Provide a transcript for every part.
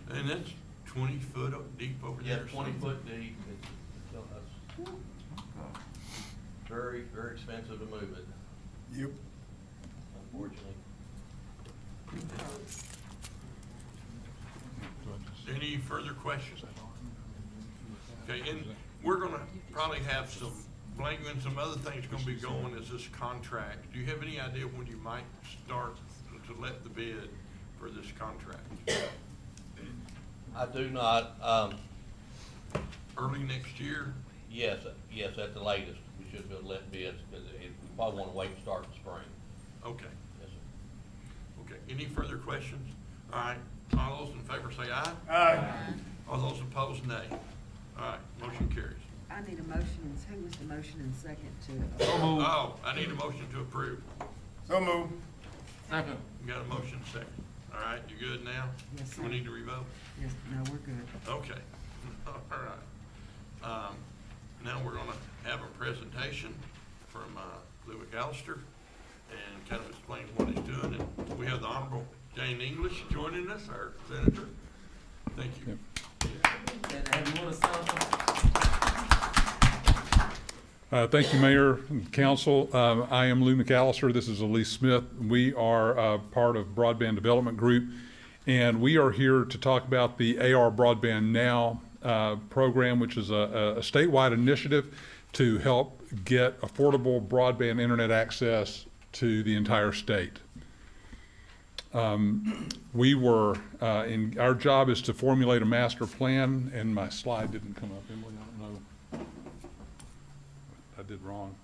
And that's 20 foot deep over Yeah, there? 20 foot deep. That's very, very expensive to move it, Yep. unfortunately. Any further questions? Okay, and we're gonna probably have some, Blank, and some other things gonna be going as this contract. Do you have any idea when you might start to let the bid for this contract? I do not, Early next year? yes, at the latest, we should be able to let bids, because we probably want to wait and start in the spring. Okay, Yes, sir. okay. Any further questions? All right, all those in favor say aye. Aye. All those opposed, nay. All right, motion carries. I need a motion, who was the motion and second to? Oh, I need a motion to approve. So move. Second. You got a motion second. All right, you good now? Yes, sir. We need to revote? Yes, no, we're good. Okay, all right. Now we're gonna have a presentation from Lou McAllister and kind of explain what he's doing. And we have the Honorable Jane English joining us, our senator. Thank you. And have you want to say Thank you, Mayor and Council. I am Lou McAllister. This is Elise Smith. We are part of Broadband Development Group, and we are here to talk about the AR Broadband Now program, which is a statewide initiative to help get affordable broadband internet access to the entire state. Our job is to formulate a master plan, and my slide didn't come up, Emily, I don't know. I did wrong.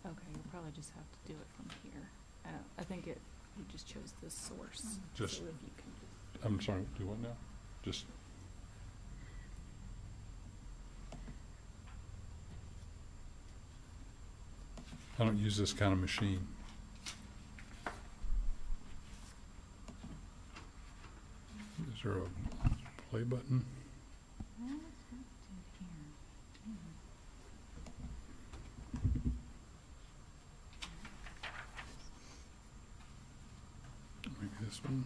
Okay, you'll probably just have to do it from here. I think you just chose this source. Just- So if you can just. I'm sorry, do what now? Just, I don't use this kind of machine. Is there a play button? Well, it's what to do here. Maybe this one?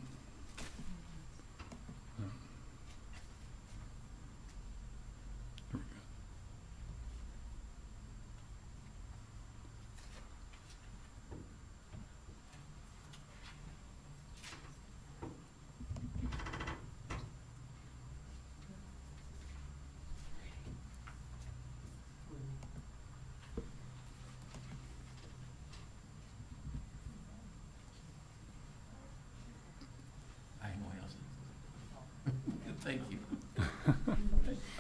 No. There we go. I ain't gonna answer it. Thank you.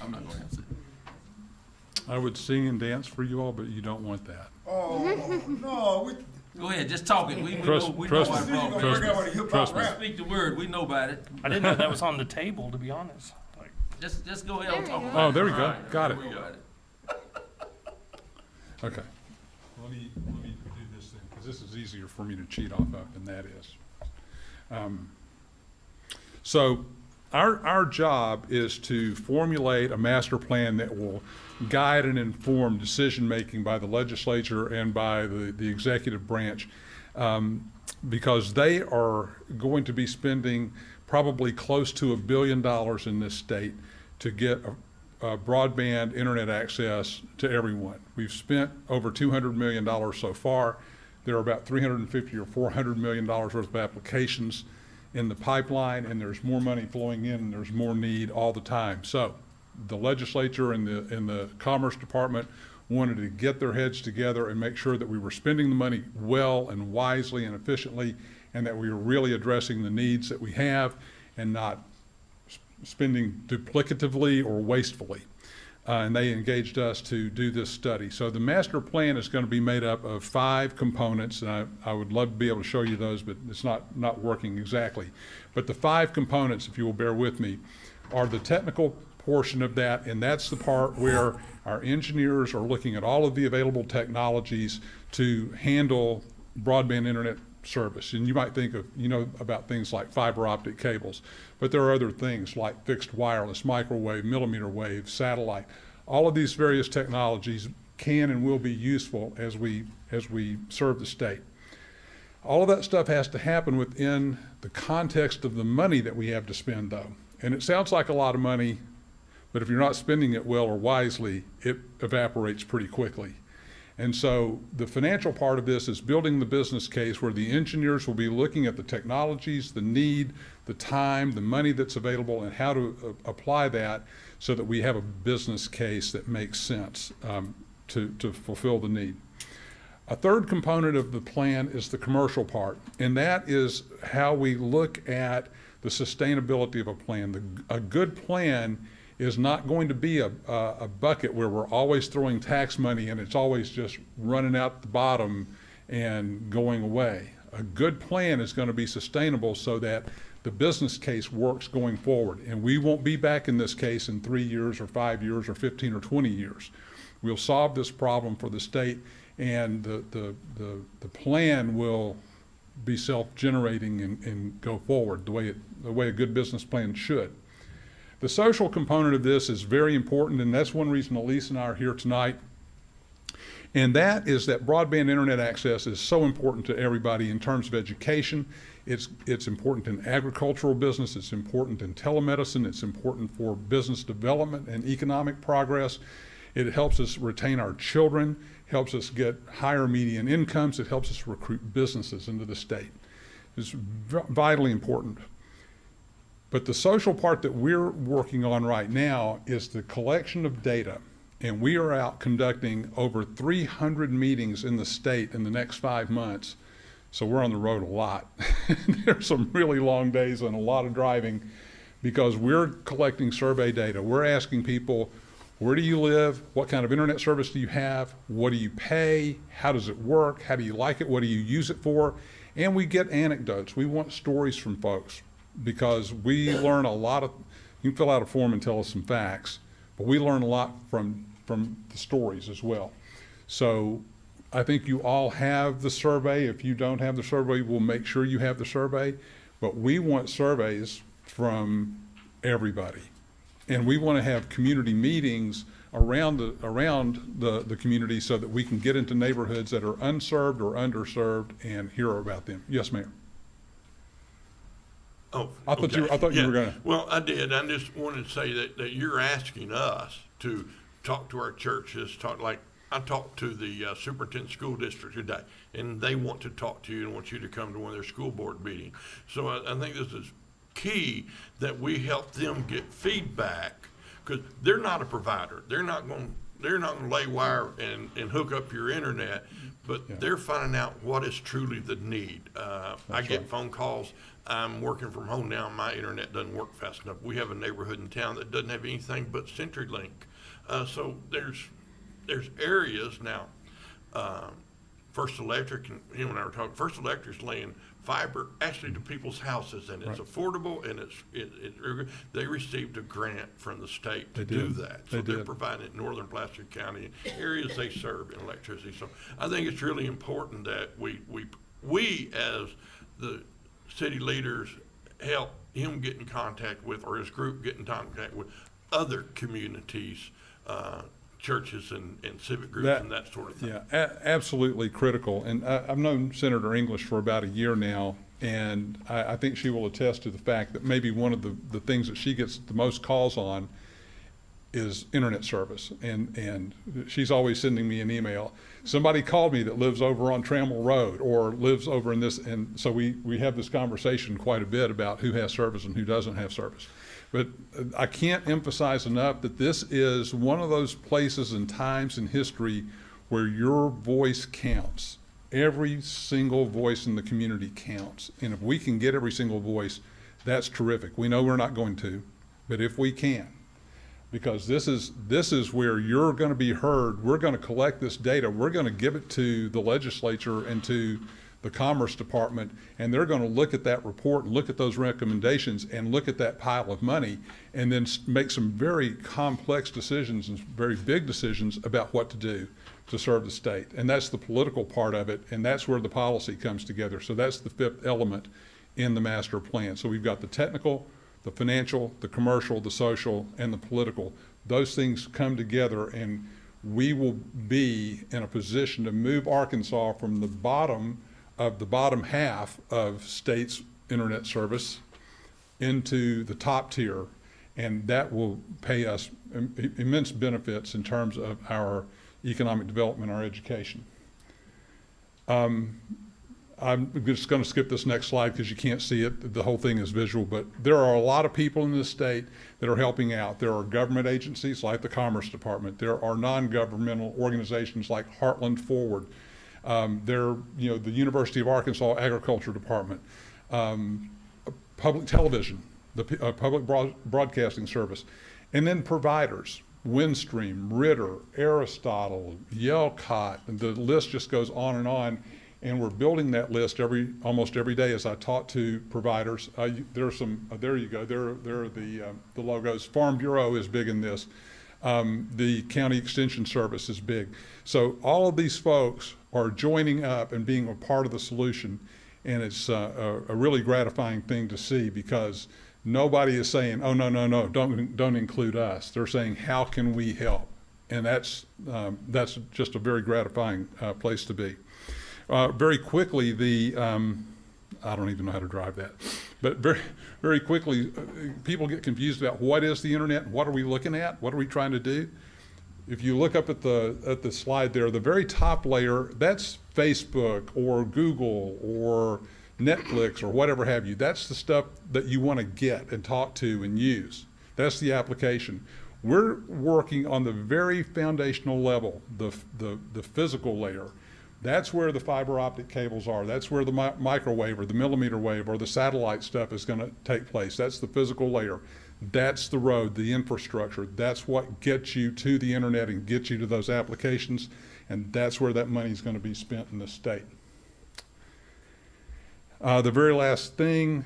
I'm not gonna answer it. I would sing and dance for you all, but you don't want that. Oh, no, we, Go ahead, just talk it. We Trust- know, we know trust what me. see you gonna problem break is. out with a hip Trust hop me. rap. Speak the word, we know about it. I didn't know that was on the table, to be honest. Like, Just go ahead and talk There you about it. Oh, there we go. Alright, Got it. we know about it. Okay. Let me do this then, because this is easier for me to cheat off of than that is. So our job is to formulate a master plan that will guide and inform decision-making by the legislature and by the executive branch, because they are going to be spending probably close to $1 billion in this state to get broadband internet access to everyone. We've spent over $200 million so far. There are about $350 or $400 million worth of applications in the pipeline, and there's more money flowing in, and there's more need all the time. So the legislature and the Commerce Department wanted to get their heads together and make sure that we were spending the money well and wisely and efficiently, and that we were really addressing the needs that we have and not spending duplicatively or wastefully. And they engaged us to do this study. So the master plan is going to be made up of 5 components, and I would love to be able to show you those, but it's not working exactly. But the 5 components, if you will bear with me, are the technical portion of that, and that's the part where our engineers are looking at all of the available technologies to handle broadband internet service. And you might think of, about things like fiber optic cables, but there are other things like fixed wireless, microwave, millimeter wave, satellite. All of these various technologies can and will be useful as we serve the state. All of that stuff has to happen within the context of the money that we have to spend, though. And it sounds like a lot of money, but if you're not spending it well or wisely, it evaporates pretty quickly. And so the financial part of this is building the business case where the engineers will be looking at the technologies, the need, the time, the money that's available, and how to apply that so that we have a business case that makes sense to fulfill the need. A third component of the plan is the commercial part, and that is how we look at the sustainability of a plan. A good plan is not going to be a bucket where we're always throwing tax money and it's always just running out the bottom and going away. A good plan is going to be sustainable so that the business case works going forward, and we won't be back in this case in 3 years or 5 years or 15 or 20 years. We'll solve this problem for the state, and the plan will be self-generating and go forward the way a good business plan should. The social component of this is very important, and that's one reason Elise and I are here tonight. And that is that broadband internet access is so important to everybody in terms of education. It's important in agricultural business, it's important in telemedicine, it's important for business development and economic progress. It helps us retain our children, helps us get higher median incomes, it helps us recruit businesses into the state. It's vitally important. But the social part that we're working on right now is the collection of data. And we are out conducting over 300 meetings in the state in the next 5 months. So we're on the road a lot. There's some really long days and a lot of driving because we're collecting survey data. We're asking people, where do you live? What kind of internet service do you have? What do you pay? How does it work? How do you like it? What do you use it for? And we get anecdotes. We want stories from folks because we learn a lot of, you can fill out a form and tell us some facts, but we learn a lot from the stories as well. So I think you all have the survey. If you don't have the survey, we'll make sure you have the survey. But we want surveys from everybody. And we want to have community meetings around the community so that we can get into neighborhoods that are unserved or underserved and hear about them. Yes, ma'am. Oh, I thought okay. you were gonna. Well, I did. I just wanted to say that you're asking us to talk to our churches, I talked to the superintendent school district today, and they want to talk to you and want you to come to one of their school board meetings. So I think this is key that we help them get feedback because they're not a provider. They're not going to lay wire and hook up your internet, but Yeah. they're finding out what is truly the need. I get phone calls. I'm working from home now. My internet doesn't work fast enough. We have a neighborhood in town that doesn't have anything but CenturyLink. So there's areas now. First Electric and him and I were talking. First Electric's laying fiber actually to people's houses, and it's affordable, and they received a grant from the state to do that. So they're providing it in northern Placer County areas they serve in electricity. So I think it's really important that we as the city leaders help him get in contact with, or his group get in contact with other communities, churches and civic groups and that sort of thing. Yeah, absolutely critical. And I've known Senator English for about a year now, and I think she will attest to the fact that maybe one of the things that she gets the most calls on is internet service. And she's always sending me an email. Somebody called me that lives over on Trammell Road or lives over in this, and so we have this conversation quite a bit about who has service and who doesn't have service. But I can't emphasize enough that this is one of those places and times in history where your voice counts. Every single voice in the community counts. And if we can get every single voice, that's terrific. We know we're not going to, but if we can, because this is where you're going to be heard. We're going to collect this data. We're going to give it to the legislature and to the Commerce Department, and they're going to look at that report and look at those recommendations and look at that pile of money and then make some very complex decisions and very big decisions about what to do to serve the state. And that's the political part of it, and that's where the policy comes together. So that's the fifth element in the master plan. So we've got the technical, the financial, the commercial, the social, and the political. Those things come together, and we will be in a position to move Arkansas from the bottom half of state's internet service into the top tier, and that will pay us immense benefits in terms of our economic development, our education. I'm just going to skip this next slide because you can't see it. The whole thing is visual, but there are a lot of people in this state that are helping out. There are government agencies like the Commerce Department. There are non-governmental organizations like Heartland Forward. The University of Arkansas Agriculture Department, public television, the public broadcasting service, and then providers, Windstream, Ritter, Aristotle, Yelcott, and the list just goes on and on. And we're building that list almost every day as I talk to providers. There's some, there you go, there are the logos. Farm Bureau is big in this. The County Extension Service is big. So all of these folks are joining up and being a part of the solution. And it's a really gratifying thing to see, because nobody is saying, oh, no, don't include us. They're saying, how can we help? And that's just a very gratifying place to be. Very quickly, I don't even know how to drive that, but very quickly, people get confused about what is the internet, what are we looking at, what are we trying to do? If you look up at the slide there, the very top layer, that's Facebook or Google or Netflix or whatever have you. That's the stuff that you want to get and talk to and use. That's the application. We're working on the very foundational level, the physical layer. That's where the fiber optic cables are. That's where the microwave or the millimeter wave or the satellite stuff is going to take place. That's the physical layer. That's the road, the infrastructure. That's what gets you to the internet and gets you to those applications. And that's where that money is going to be spent in the state. The very last thing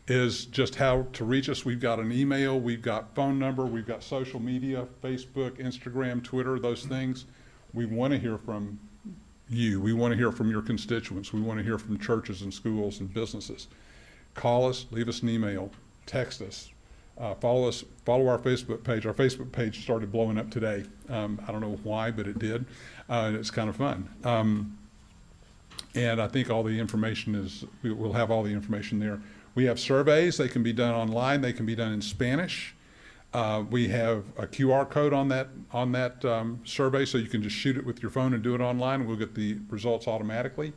is just how to reach us. We've got an email, we've got phone number, we've got social media, Facebook, Instagram, Twitter, those things. We want to hear from you. We want to hear from your constituents. We want to hear from churches and schools and businesses. Call us, leave us an email, text us, follow our Facebook page. Our Facebook page started blowing up today. I don't know why, but it did. And it's kind of fun. And I think all the information we'll have all the information there. We have surveys. They can be done online. They can be done in Spanish. We have a QR code on that survey, so you can just shoot it with your phone and do it online, and we'll get the results automatically.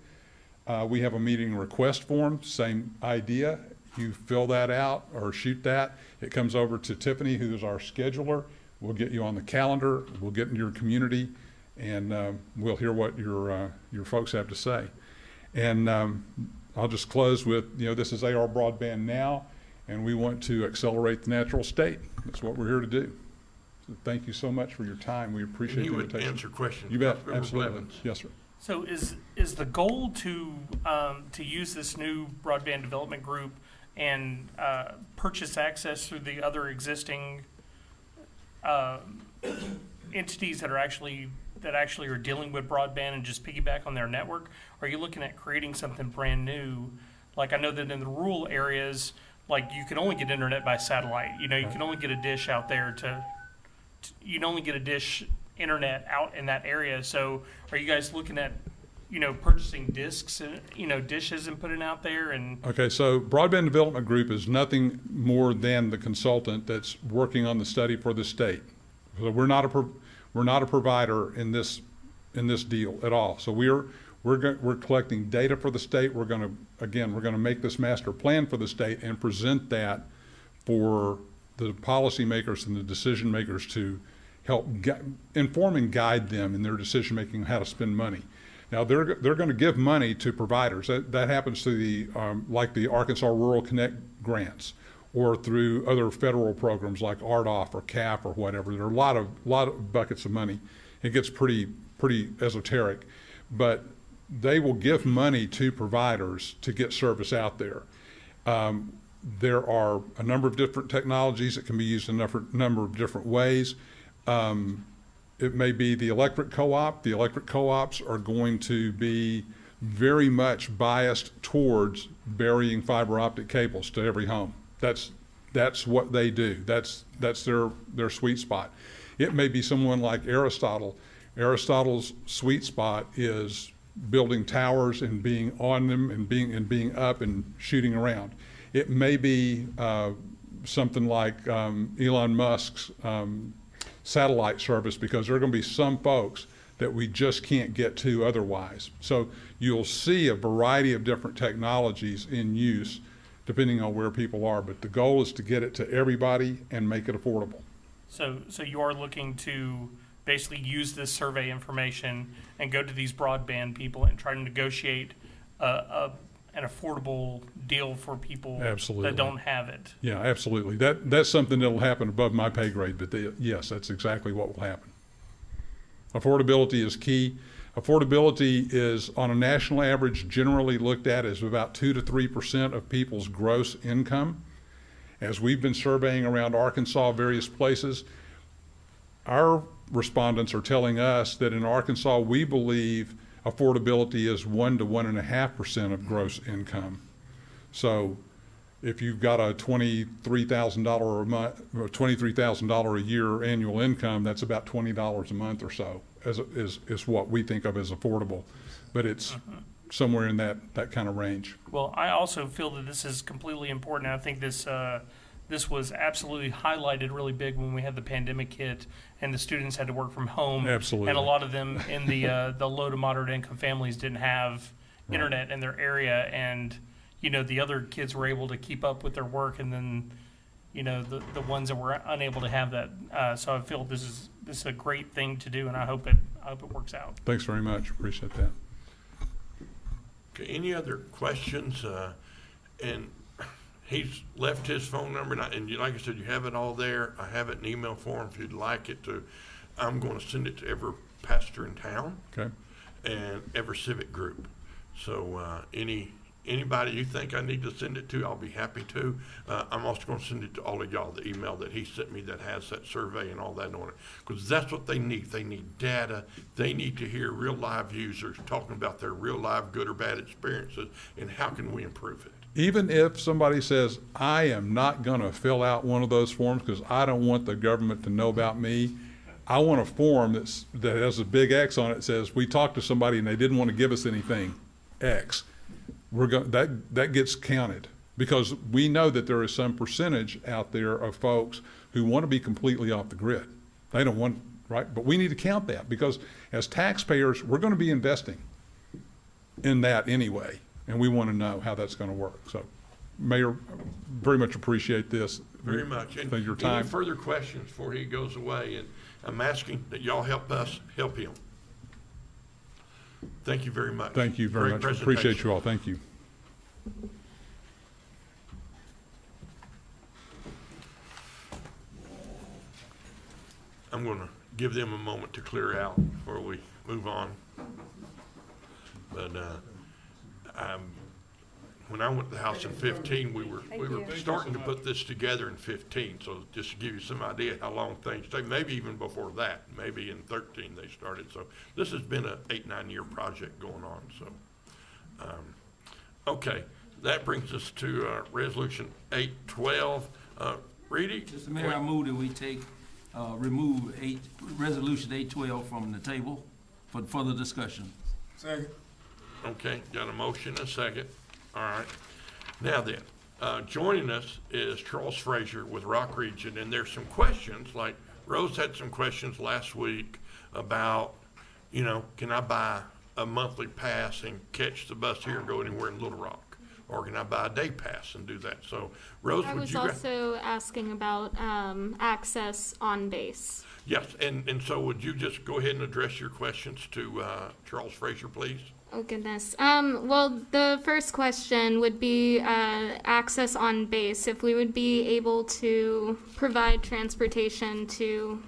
We have a meeting request form, same idea. You fill that out or shoot that. It comes over to Tiffany, who is our scheduler. We'll get you on the calendar. We'll get in your community, and we'll hear what your folks have to say. And I'll just close with, this is AR Broadband Now, and we want to accelerate the natural state. That's what we're here to do. So thank you so much for your time. We appreciate the invitation. You would answer questions. You bet, Councilmember absolutely. Blevins. Yes, sir. So is the goal to use this new broadband development group and purchase access through the other existing entities that actually are dealing with broadband and just piggyback on their network? Or are you looking at creating something brand new? Like, I know that in the rural areas, like, you can only get internet by satellite. You can only get a dish out there you can only get a dish internet out in that area. So are you guys looking at, purchasing discs and, dishes and putting out there? And Okay, so Broadband Development Group is nothing more than the consultant that's working on the study for the state. So we're not a provider in this deal at all. So we're collecting data for the state. We're going to make this master plan for the state and present that for the policymakers and the decision makers to help inform and guide them in their decision making how to spend money. Now they're going to give money to providers. That happens through like the Arkansas Rural Connect grants, or through other federal programs like RDOF or CAP or whatever. There are a lot of buckets of money. It gets pretty esoteric, but they will give money to providers to get service out there. There are a number of different technologies that can be used in a number of different ways. It may be the electric co-op. The electric co-ops are going to be very much biased towards burying fiber optic cables to every home. That's that's what they do. That's their sweet spot. It may be someone like Aristotle. Aristotle's sweet spot is building towers and being on them and being up and shooting around. It may be something like Elon Musk's satellite service, because there are going to be some folks that we just can't get to otherwise. So you'll see a variety of different technologies in use depending on where people are, but the goal is to get it to everybody and make it affordable. So you are looking to basically use this survey information and go to these broadband people and try to negotiate an affordable deal for people Absolutely. that don't have it. Yeah, absolutely. That's something that'll happen above my pay grade, but yes, that's exactly what will happen. Affordability is key. Affordability is, on a national average, generally looked at as about 2 to 3% of people's gross income. As we've been surveying around Arkansas, various places, our respondents are telling us that in Arkansas, we believe affordability is 1 to 1.5% of gross income. So if you've got a $23,000 a month, or $23,000 a year annual income, that's about $20 a month or so, is what we think of as affordable. But it's somewhere in that kind of range. Well, I also feel that this is completely important. I think this was absolutely highlighted really big when we had the pandemic hit and the students had to work from home. Absolutely. And a lot of them in the low to moderate income families didn't have internet in their area, and the other kids were able to keep up with their work, and then the ones that were unable to have that. So I feel this is a great thing to do, and I hope it works out. Thanks very much. Appreciate that. Okay, any other questions? And he's left his phone number, and like I said, you have it all there. I have it in email form if you'd like it to. I'm going to send it to every pastor in town. Okay. And every civic group. So anybody you think I need to send it to, I'll be happy to. I'm also going to send it to all of y'all, the email that he sent me that has that survey and all that on it, because that's what they need. They need data. They need to hear real live users talking about their real live good or bad experiences and how can we improve it. Even if somebody says, I am not going to fill out one of those forms because I don't want the government to know about me, I want a form that has a big X on it that says, we talked to somebody and they didn't want to give us anything, X. That gets counted, because we know that there is some percentage out there of folks who want to be completely off the grid. They don't want, right? But we need to count that, because as taxpayers, we're going to be investing in that anyway, and we want to know how that's going to work. So, Mayor, very much appreciate this. Very much. And thank your time. Any further questions before he goes away? And I'm asking that y'all help us help him. Thank you very much. Thank you very much. Appreciate you all. Thank you. I'm going to give them a moment to clear out before we move on. But when I went to the house in 15, we were starting to put this together in 15. So just to give you some idea how long things take, maybe even before that, maybe in 13 they started. So this has been a 8-9 year project going on. So, okay, that brings us to resolution 812. Reedy? Mr. Mayor, I move that we remove resolution 812 from the table for further discussion. Second. Okay, got a motion and a second. All right. Now then, joining us is Charles Frazier with Rock Region, and there's some questions, like Rose had some questions last week about, can I buy a monthly pass and catch the bus here and go anywhere in Little Rock? Or can I buy a day pass and do that? So, Rose, I would was you... also asking about access on base. Yes, and so would you just go ahead and address your questions to Charles Frazier, please? Oh, goodness. Well, the first question would be access on base, if we would be able to provide transportation to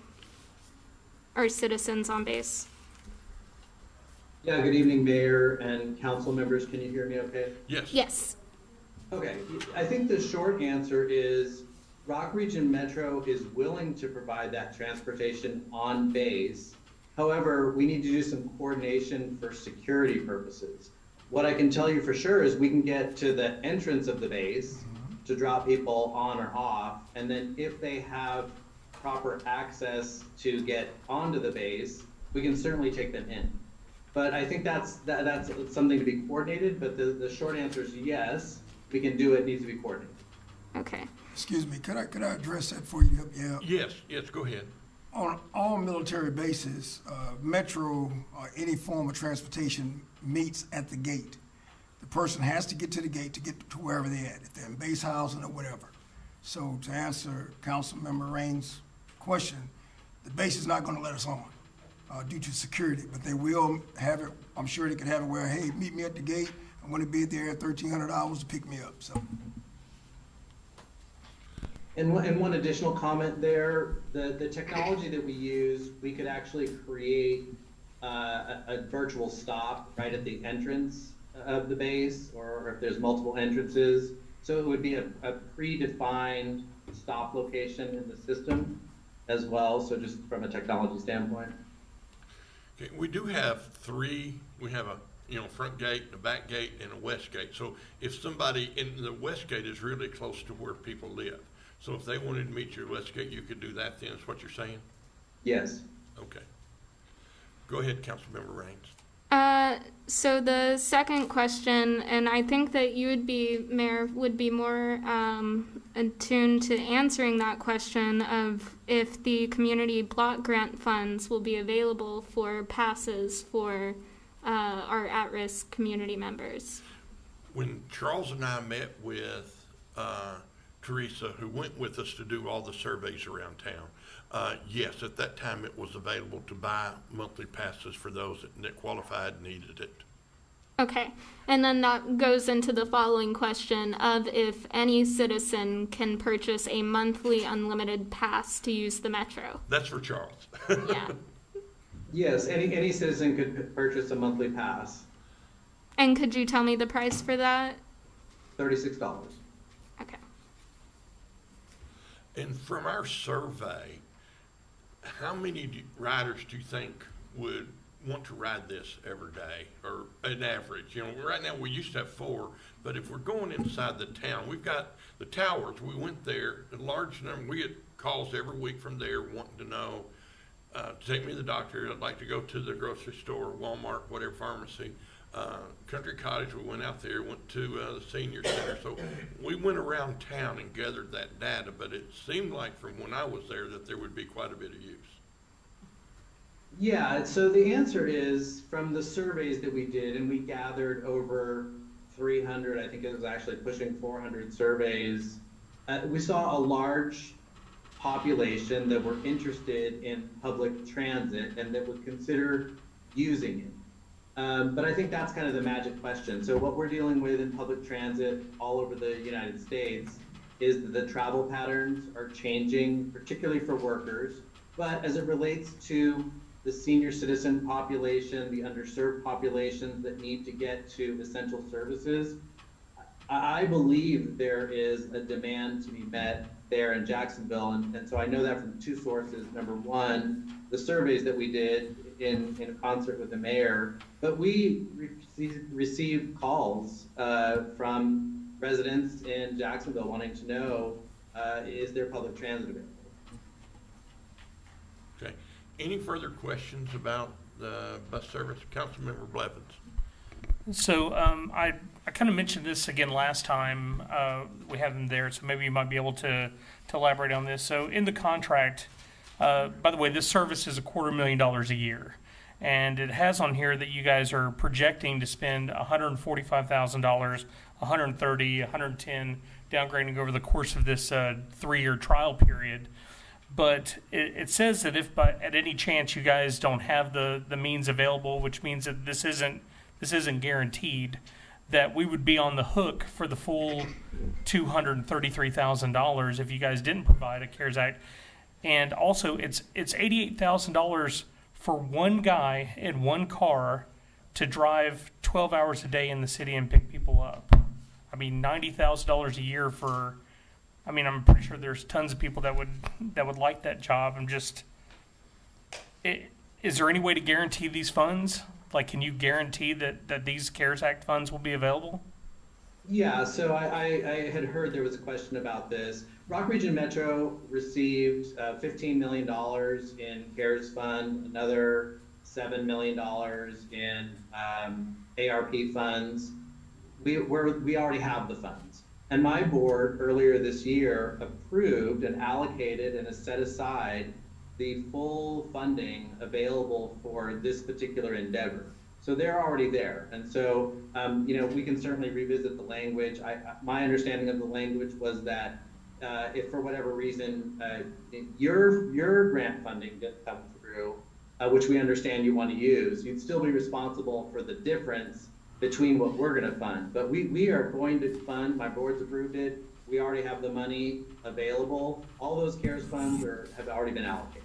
our citizens on base. Yeah, good evening, Mayor and council members. Can you hear me okay? Yes. Yes. Okay, I think the short answer is Rock Region Metro is willing to provide that transportation on base. However, we need to do some coordination for security purposes. What I can tell you for sure is we can get to the entrance of the base to drop people on or off. And then if they have proper access to get onto the base, we can certainly take them in. But I think that's something to be coordinated, but the short answer is yes, we can do it, it needs to be coordinated. Okay. Excuse me, could I address that for you? Yeah. Yes, go ahead. On all military bases, metro or any form of transportation meets at the gate. The person has to get to the gate to get to wherever they're at, if they're in base housing or whatever. So to answer Councilmember Rain's question, the base is not gonna let us on due to security, but they will have it, I'm sure they could have it where, hey, meet me at the gate, I'm gonna be there at $1,300 to pick me up, so. And one additional comment there, the technology that we use, we could actually create a virtual stop right at the entrance of the base, or if there's multiple entrances. So it would be a predefined stop location in the system as well, so just from a technology standpoint. Okay, we do have three, we have a front gate, a back gate, and a west gate. So if somebody in the west gate is really close to where people live, so if they wanted to meet you at west gate, you could do that then, is what you're saying? Yes. Okay. Go ahead, Councilmember Raines. So the second question, and I think that you would be, Mayor, would be more attuned to answering that question of if the community block grant funds will be available for passes for our at-risk community members. When Charles and I met with Teresa, who went with us to do all the surveys around town, yes, at that time it was available to buy monthly passes for those that qualified and needed it. Okay, and then that goes into the following question of if any citizen can purchase a monthly unlimited pass to use the metro. That's for Charles. Yeah. Yes, any citizen could purchase a monthly pass, And could you tell me the price for that? $36. Okay. And from our survey, how many riders do you think would want to ride this every day, or an average? Right now we used to have 4, but if we're going inside the town, we've got the towers. We went there, a large number. We get calls every week from there wanting to know, take me to the doctor. I'd like to go to the grocery store, Walmart, whatever pharmacy. Country Cottage, we went out there, went to the senior center. So we went around town and gathered that data, but it seemed like from when I was there that there would be quite a bit of use. Yeah, so the answer is from the surveys that we did, and we gathered over 300, I think it was actually pushing 400 surveys. We saw a large population that were interested in public transit and that would consider using it. But I think that's kind of the magic question. So what we're dealing with in public transit all over the United States is that the travel patterns are changing, particularly for workers. But as it relates to the senior citizen population, the underserved populations that need to get to essential services, I believe there is a demand to be met there in Jacksonville. And so I know that from 2 sources. Number one, the surveys that we did in concert with the mayor, but we received calls from residents in Jacksonville wanting to know, is there public transit available? Okay. Any further questions about the bus service? Councilmember Blevins. So I kind of mentioned this again last time we had them there, so maybe you might be able to elaborate on this. So in the contract, by the way, this service is $250,000 a year, and it has on here that you guys are projecting to spend $145,000, $130,000, $110,000, downgrading over the course of this 3-year trial period. But it says that if at any chance you guys don't have the means available, which means that this isn't guaranteed, that we would be on the hook for the full $233,000 if you guys didn't provide a CARES Act. And also, it's $88,000 for one guy in one car to drive 12 hours a day in the city and pick people up. I mean, $90,000 a year for. I mean, I'm pretty sure there's tons of people that would like that job. Is there any way to guarantee these funds? Like, can you guarantee that these CARES Act funds will be available? Yeah, so I had heard there was a question about this. Rock Region Metro received $15 million in CARES Fund, another $7 million in ARP funds. We already have the funds. And my board earlier this year approved and allocated and has set aside the full funding available for this particular endeavor. So they're already there. And so, we can certainly revisit the language. My understanding of the language was that if for whatever reason your grant funding didn't come through, which we understand you want to use, you'd still be responsible for the difference between what we're going to fund. But we are going to fund, my board's approved it, we already have the money available. All those CARES funds have already been allocated.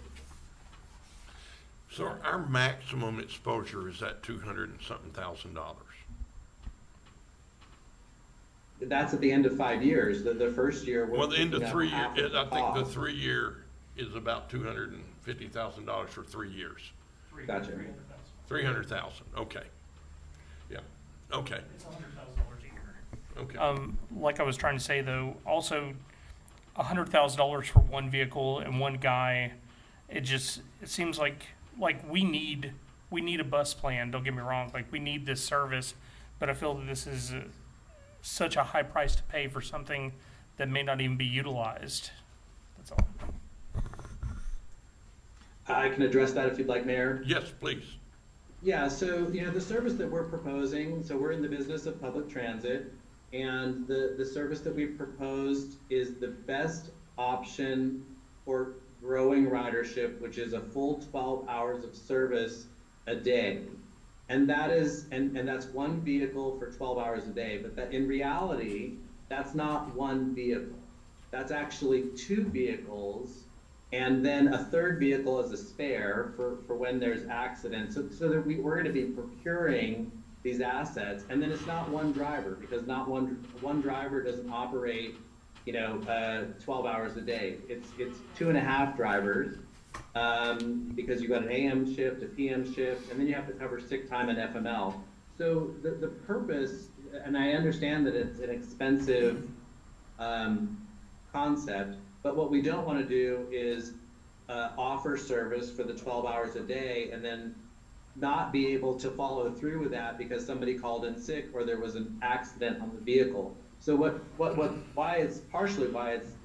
So our maximum exposure is at $200,000 and something. That's at the end of 5 years. The first year, we're Well, the end of picking up 3 half years, of the I think the cost. 3 year is about $250,000 for 3 years. Gotcha. 300,000, okay. Yeah, okay, It's $100,000 a year. okay. Like I was trying to say though, also $100,000 for one vehicle and one guy, it seems like we need a bus plan. Don't get me wrong, like we need this service, but I feel that this is such a high price to pay for something that may not even be utilized. That's all. I can address that if you'd like, Mayor. Yes, please. Yeah, so, the service that we're proposing, so we're in the business of public transit, and the service that we've proposed is the best option for growing ridership, which is a full 12 hours of service a day. And that's one vehicle for 12 hours a day, but that in reality, that's not one vehicle. That's actually two vehicles, and then a third vehicle as a spare for when there's accidents. So that we're going to be procuring these assets, and then it's not one driver, because not one driver doesn't operate 12 hours a day. It's 2.5 drivers, because you've got an AM shift, a PM shift, and then you have to cover sick time and FML. So the purpose, and I understand that it's an expensive concept, but what we don't want to do is offer service for the 12 hours a day and then not be able to follow through with that because somebody called in sick or there was an accident on the vehicle. So why it's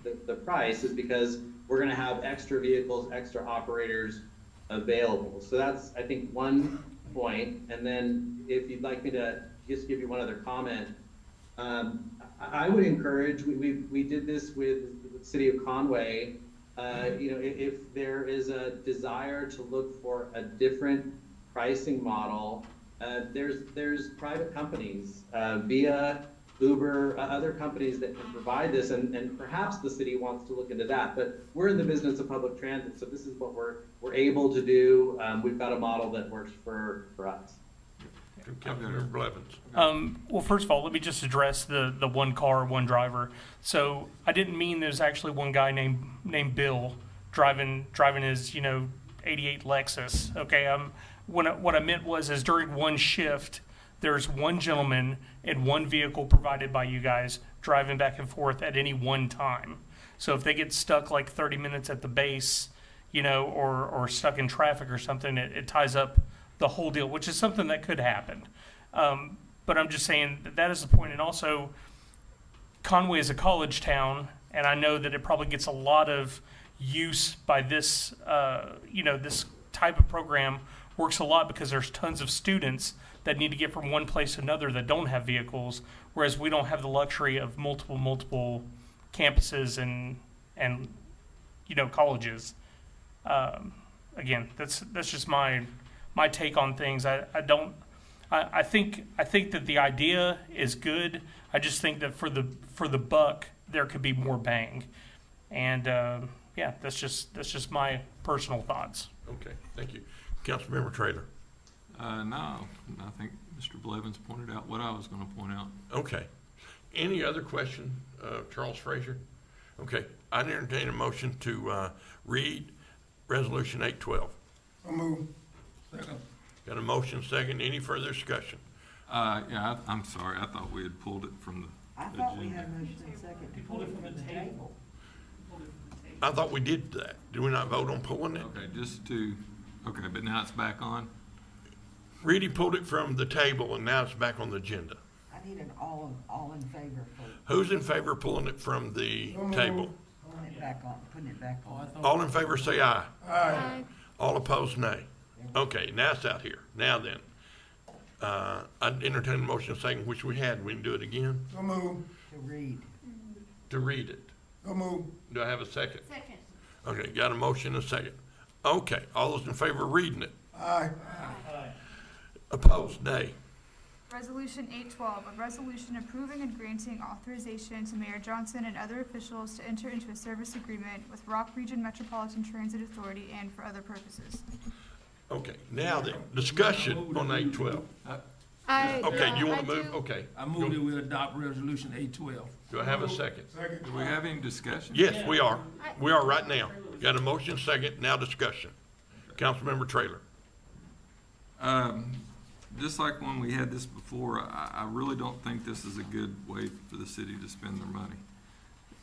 the price is because we're going to have extra vehicles, extra operators available. So that's, I think, one point. And then if you'd like me to just give you one other comment, I would encourage, we did this with the city of Conway, if there is a desire to look for a different pricing model, there's private companies, via Uber, other companies that can provide this, and perhaps the city wants to look into that. But we're in the business of public transit, so this is what we're able to do. We've got a model that works for us. Councilmember Blevins. Well, first of all, let me just address the one car, one driver. So I didn't mean there's actually one guy named Bill driving his 88 Lexus. Okay, what I meant was is during one shift, there's one gentleman and one vehicle provided by you guys driving back and forth at any one time. So if they get stuck like 30 minutes at the base, or stuck in traffic or something, it ties up the whole deal, which is something that could happen. But I'm just saying that is the point. And also, Conway is a college town, and I know that it probably gets a lot of use by this, this type of program works a lot because there's tons of students that need to get from one place to another that don't have vehicles, whereas we don't have the luxury of multiple campuses and colleges. Again, that's just my take on things. I think that the idea is good. I just think that for the buck there could be more bang, and that's just my personal thoughts. Okay, thank you. Councilmember Traylor. No, I think Mr. Blevins pointed out what I was going to point out. Okay. Any other question, Charles Frazier? Okay, I entertain a motion to read Resolution 812. So move. Got a motion second. Any further discussion? I'm sorry. I thought we had pulled it from I thought we had a motion and second to pull it from the table. I thought we did that. Did we not vote on pulling it? Okay, okay, but now it's back on? Reedy pulled it from the table and now it's back on the agenda. I need an all in favor vote. Who's in favor of pulling it from the table? Pulling it back on, putting it back on. All in favor say aye. Aye. All opposed, nay. Okay, now it's out here. Now then, I'd entertain a motion saying which we had. We can do it again So move. To read. to read it. So move. Do I have a second? Second. Okay, got a motion and a second. Okay, all those in favor of reading it? Aye. Opposed, nay. Resolution 812, a resolution approving and granting authorization to Mayor Johnson and other officials to enter into a service agreement with Rock Region Metropolitan Transit Authority and for other purposes. Okay, now then, discussion on 812. Okay, you want to move? Okay. I move that we adopt resolution 812. Do I have a second? Do we have any discussion? Yes, we are. We are right now. Got a motion, second, now discussion. Councilmember Traylor. Just like when we had this before, I really don't think this is a good way for the city to spend their money.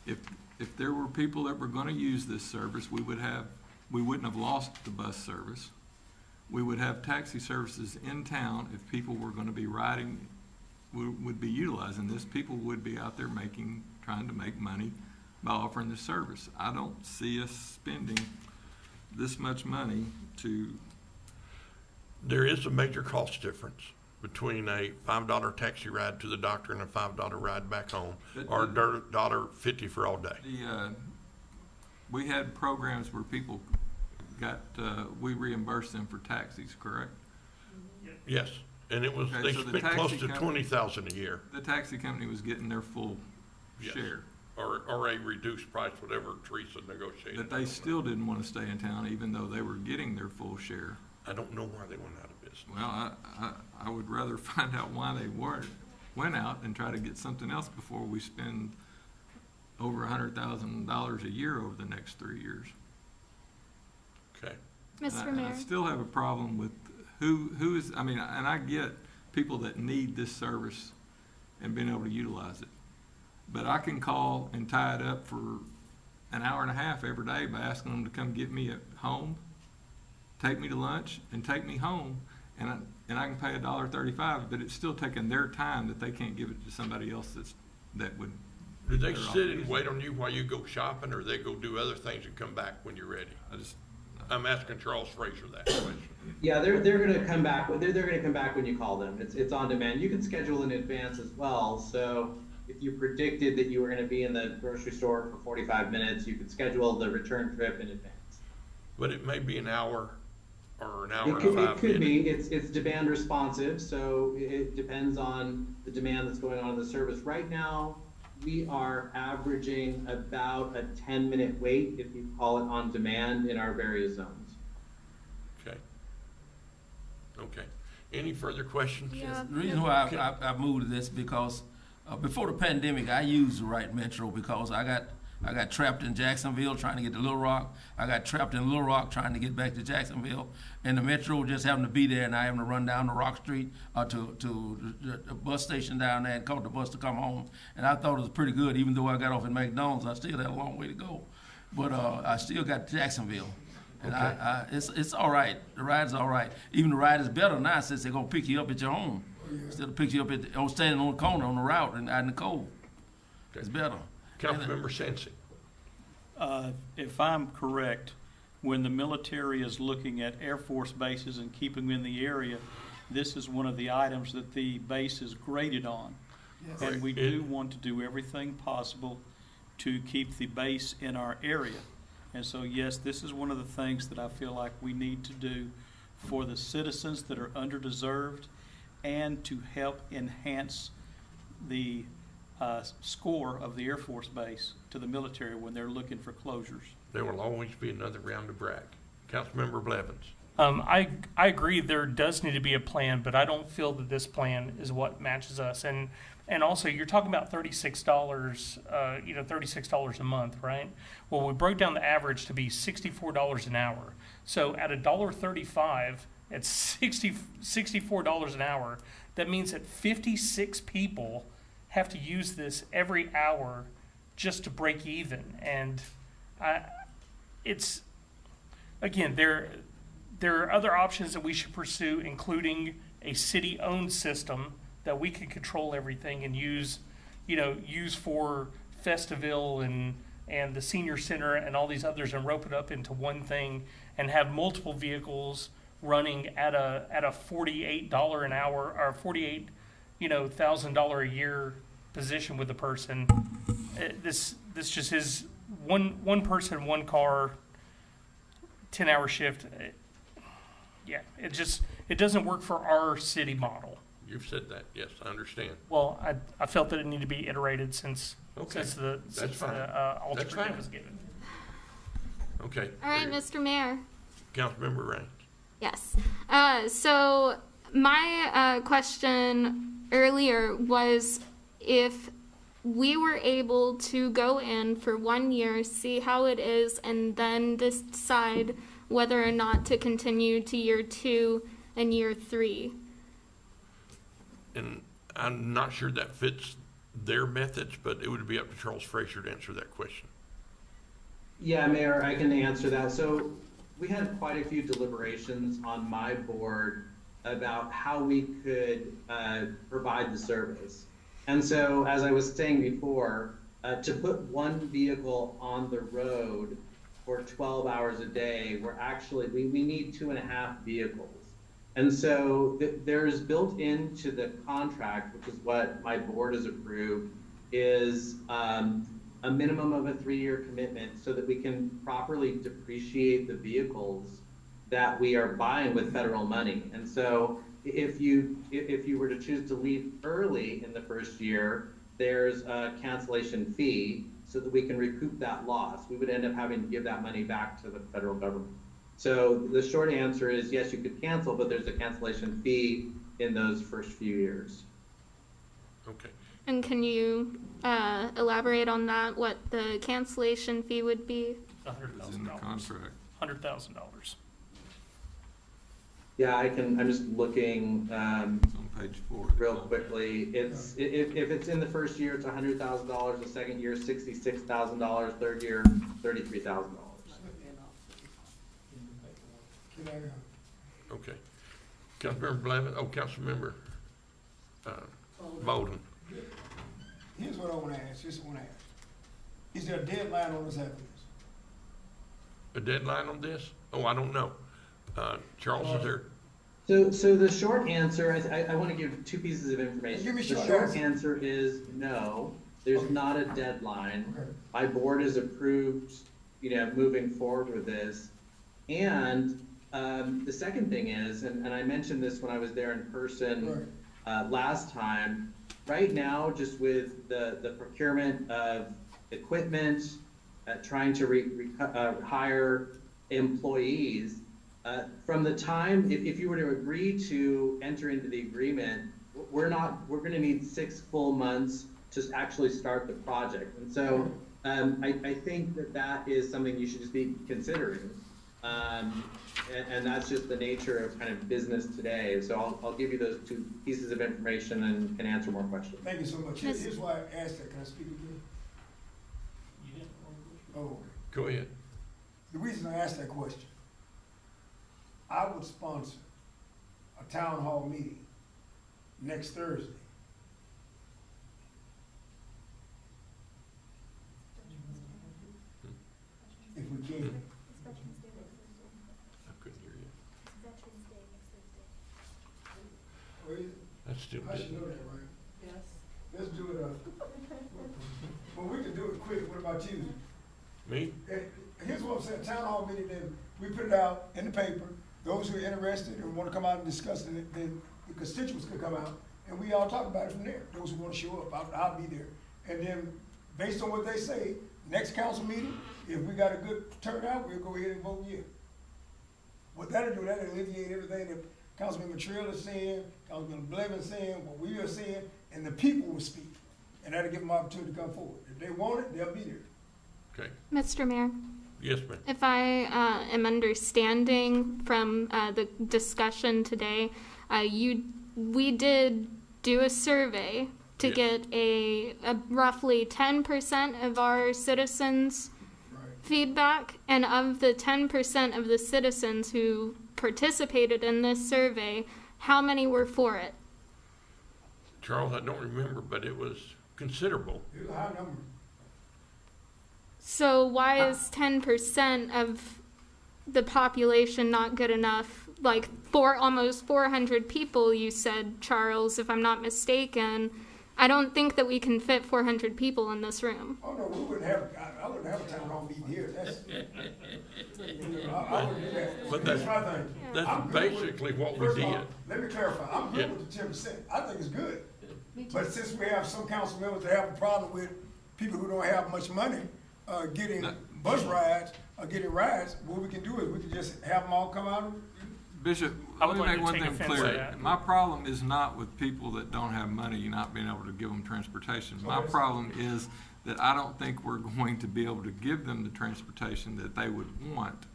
If there were people that were gonna use this service, we wouldn't have lost the bus service. We would have taxi services in town if people were gonna be riding, would be utilizing this. People would be out there trying to make money by offering this service. I don't see us spending this much money to. There is a major cost difference between a $5 taxi ride to the doctor and a $5 ride back home, or $1.50 for all day. We had programs where people we reimbursed them for taxis, correct? Yes, and it was, Okay, they so the spent taxi close to company- $20,000 a year. The taxi company was getting their full Yes. share, Or a reduced price, whatever Teresa negotiated. but they still didn't want to stay in town even though they were getting their full share. I don't know why they went out of business. Well, I would rather find out why they went out and try to get something else before we spend over $100,000 a year over the next 3 years. Okay. Mr. And I Mayor. still have a problem with who is, I mean, and I get people that need this service and being able to utilize it. But I can call and tie it up for an hour and a half every day by asking them to come get me at home, take me to lunch, and take me home, and I can pay $1.35, but it's still taking their time that they can't give it to somebody else that would. Do they sit and wait on you while you go shopping, or they go do other things and come back when you're ready? I'm asking Charles Fraser that question. Yeah, they're gonna come back, they're gonna come back when you call them. It's on demand. You can schedule in advance as well, so if you predicted that you were gonna be in the grocery store for 45 minutes, you could schedule the return trip in advance. But it may be an hour or an hour It and could, 5 it could minutes. be, it's demand responsive, so it depends on the demand that's going on in the service. Right now, we are averaging about a 10-minute wait, if you call it on demand, in our various zones. Okay. Okay. Any further questions? Yeah. The reason why I moved to this because before the pandemic, I used the right Metro because I got trapped in Jacksonville trying to get to Little Rock. I got trapped in Little Rock trying to get back to Jacksonville, and the Metro just happened to be there, and I having to run down to Rock Street to the bus station down there and caught the bus to come home. And I thought it was pretty good, even though I got off at McDonald's. I still had a long way to go, but I still got to Jacksonville. And Okay. it's all right. The ride's all right. Even the ride is better now since they're gonna pick you up at your home instead of pick you up or standing on the corner on the route and out in the cold. Okay. It's better. Councilmember Sansing. If I'm correct, when the military is looking at Air Force bases and keeping them in the area, this is one of the items that the base is graded on. And we do want to do everything possible to keep the base in our area. And so, yes, this is one of the things that I feel like we need to do for the citizens that are underdeserved and to help enhance the score of the Air Force Base to the military when they're looking for closures. There will always be another round of brag. Councilmember Blevins. I agree there does need to be a plan, but I don't feel that this plan is what matches us. And also, you're talking about $36, $36 a month, right? Well, we broke down the average to be $64 an hour. So at $1.35, it's $64 an hour. That means that 56 people have to use this every hour just to break even. And it's, again, there are other options that we should pursue, including a city-owned system that we can control everything and use for Festiville and the senior center and all these others, and rope it up into one thing and have multiple vehicles running at a $48 an hour or $48,000 a year position with the person. This just is one person, one car, 10-hour shift. It doesn't work for our city model. You've said that, yes, I understand. Well, I felt that it needed to be iterated since That's the fine. alternative was given. Okay. All right, Mr. Mayor. Councilmember Raines. Yes. So my question earlier was if we were able to go in for 1 year, see how it is, and then decide whether or not to continue to year 2 and year 3. And I'm not sure that fits their methods, but it would be up to Charles Fraser to answer that question. Yeah, Mayor, I can answer that. So we had quite a few deliberations on my board about how we could provide the service. And so, as I was saying before, to put one vehicle on the road for 12 hours a day, we need 2.5 vehicles. And so there's built into the contract, which is what my board has approved, is a minimum of a 3-year commitment so that we can properly depreciate the vehicles that we are buying with federal money. And so if you were to choose to leave early in the first year, there's a cancellation fee so that we can recoup that loss. We would end up having to give that money back to the federal government. So the short answer is yes, you could cancel, but there's a cancellation fee in those first few years. Okay. And can you elaborate on that, what the cancellation fee would be? It's in the $100,000. contract. $100,000. Yeah, I'm just looking It's on page 4. real quickly. If it's in the first year, it's $100,000. The second year, $66,000. Third year, $33,000. Okay. Councilmember Blavin, Councilmember Bolden. Here's what I want to ask, is there a deadline on this happening? A deadline on this? Oh, I don't know. Charles, is there? So the short answer, I want to give 2 pieces of information. Give me The short short answer. answer is no, there's not a deadline. Okay. My board has approved, moving forward with this. And the second thing is, and I mentioned this when I was there in person last time, right now, just with the procurement of equipment, trying to hire employees, from the time, if you were to agree to enter into the agreement, we're going to need 6 full months to actually start the project. And so I think that is something you should just be considering. And that's just the nature of kind of business today. So I'll give you those 2 pieces of information and can answer more questions. Thank you so much. Here's why I asked that. Can I speak again? Oh, Go ahead. the reason I asked that question, I would sponsor a town hall meeting next Thursday. If we can. I couldn't hear you. Well, That's still I should busy. know that, right? Yes. Let's do it, well, we can do it quick. What about you? Me? Here's what I'm saying, town hall meeting, then we put it out in the paper. Those who are interested and want to come out and discuss it, then the constituents could come out and we all talk about it from there. Those who want to show up, I'll be there. And then, based on what they say, next council meeting, if we got a good turnout, we'll go ahead and vote yeah. What that'll do, that'll alleviate everything that Councilman Trill is saying, Councilman Blevin is saying, what we are saying, and the people will speak. And that'll give them an opportunity to come forward. If they want it, they'll be there. Okay. Mr. Mayor? Yes, ma'am. If I am understanding from the discussion today, we did do a survey to Yes. get a roughly 10% of our citizens' feedback, and of the 10% of the citizens who participated in this survey, how many were for it? Charles, I don't remember, but it was considerable. It was a high number. So why is 10% of the population not good enough? Like almost 400 people, you said, Charles, if I'm not mistaken. I don't think that we can fit 400 people in this room. Oh, no, we wouldn't have, I wouldn't have a town hall meeting here, that's, I wouldn't do that. But That's my thing. That's I'm good with- basically what we First of did. all, let me clarify, I'm Yeah. good with the 10%, I think it's good. Me too. But since we have some council members that have a problem with people who don't have much money, getting bus rides, or getting rides, what we can do is we can just have them all come out. Bishop, I let would me like make to one take thing offense to clear. that. My problem is not with people that don't have money not being able to give them transportation. My problem is that I don't think we're going to be able to give them the transportation that they would want,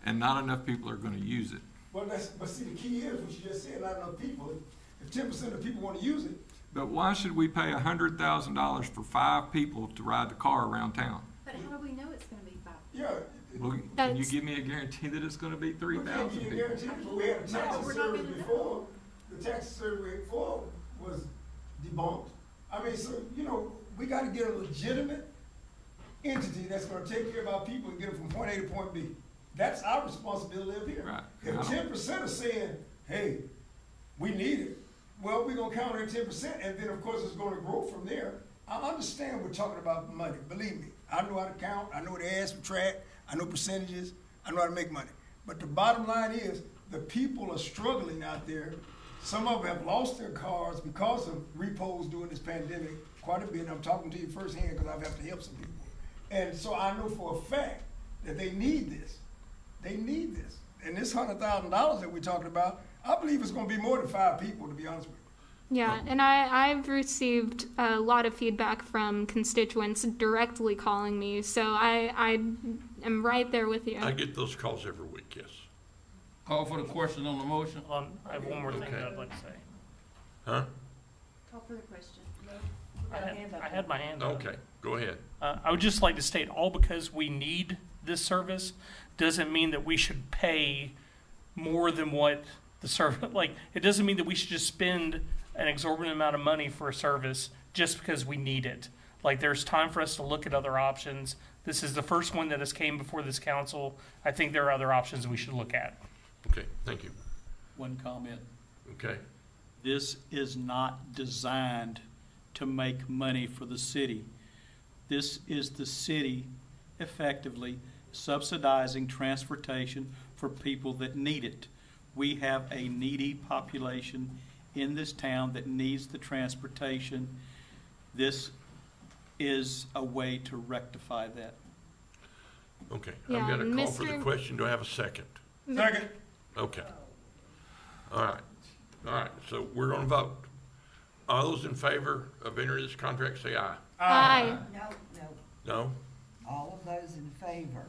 and not enough people are gonna use it. Well, but see, the key is what you just said, not enough people. If 10% of people wanna use it, But why should we pay $100,000 for 5 people to ride the car around town? But how do we know it's gonna be 5? yeah. Well, can you That's- give me a guarantee that it's gonna be We 3,000 can't give people? you a guarantee, but we had a tax No, we're not survey gonna know. before, the tax survey before was debunked. I mean, so, you know, we gotta get a legitimate entity that's gonna take care of our people and get them from point A to point B. That's our responsibility up here. Right. If 10% are saying, hey, we need it, well, we're gonna count that 10%, and then, of course, it's gonna grow from there. I understand we're talking about money, believe me. I know how to count, I know what to add, subtract, I know percentages, I know how to make money. But the bottom line is, the people are struggling out there. Some of them have lost their cars because of repos during this pandemic, quite a bit. I'm talking to you firsthand because I've had to help some people. And so I know for a fact that they need this. They need this. And this $100,000 that we're talking about, I believe it's gonna be more than 5 people, to be honest with you. Yeah, and I've received a lot of feedback from constituents directly calling me, so I am right there with you. I get those calls every week, yes. Call for the question on the motion. Hold on, I have one more thing Okay. that I'd like to say. Huh? Call for the question. I had my hand up. Okay, go ahead. I would just like to state, all because we need this service doesn't mean that we should pay more than what the service, like, it doesn't mean that we should just spend an exorbitant amount of money for a service just because we need it. Like, there's time for us to look at other options. This is the first one that has came before this council. I think there are other options we should look at. Okay, thank you. One comment. Okay, This is not designed to make money for the city. This is the city effectively subsidizing transportation for people that need it. We have a needy population in this town that needs the transportation. This is a way to rectify that. okay. Yeah, I've got a call for the Mr. question. Do I have a second? Second. Okay. All right, so we're gonna vote. All those in favor of entering this contract, say aye. Aye. No, No? all of those in favor.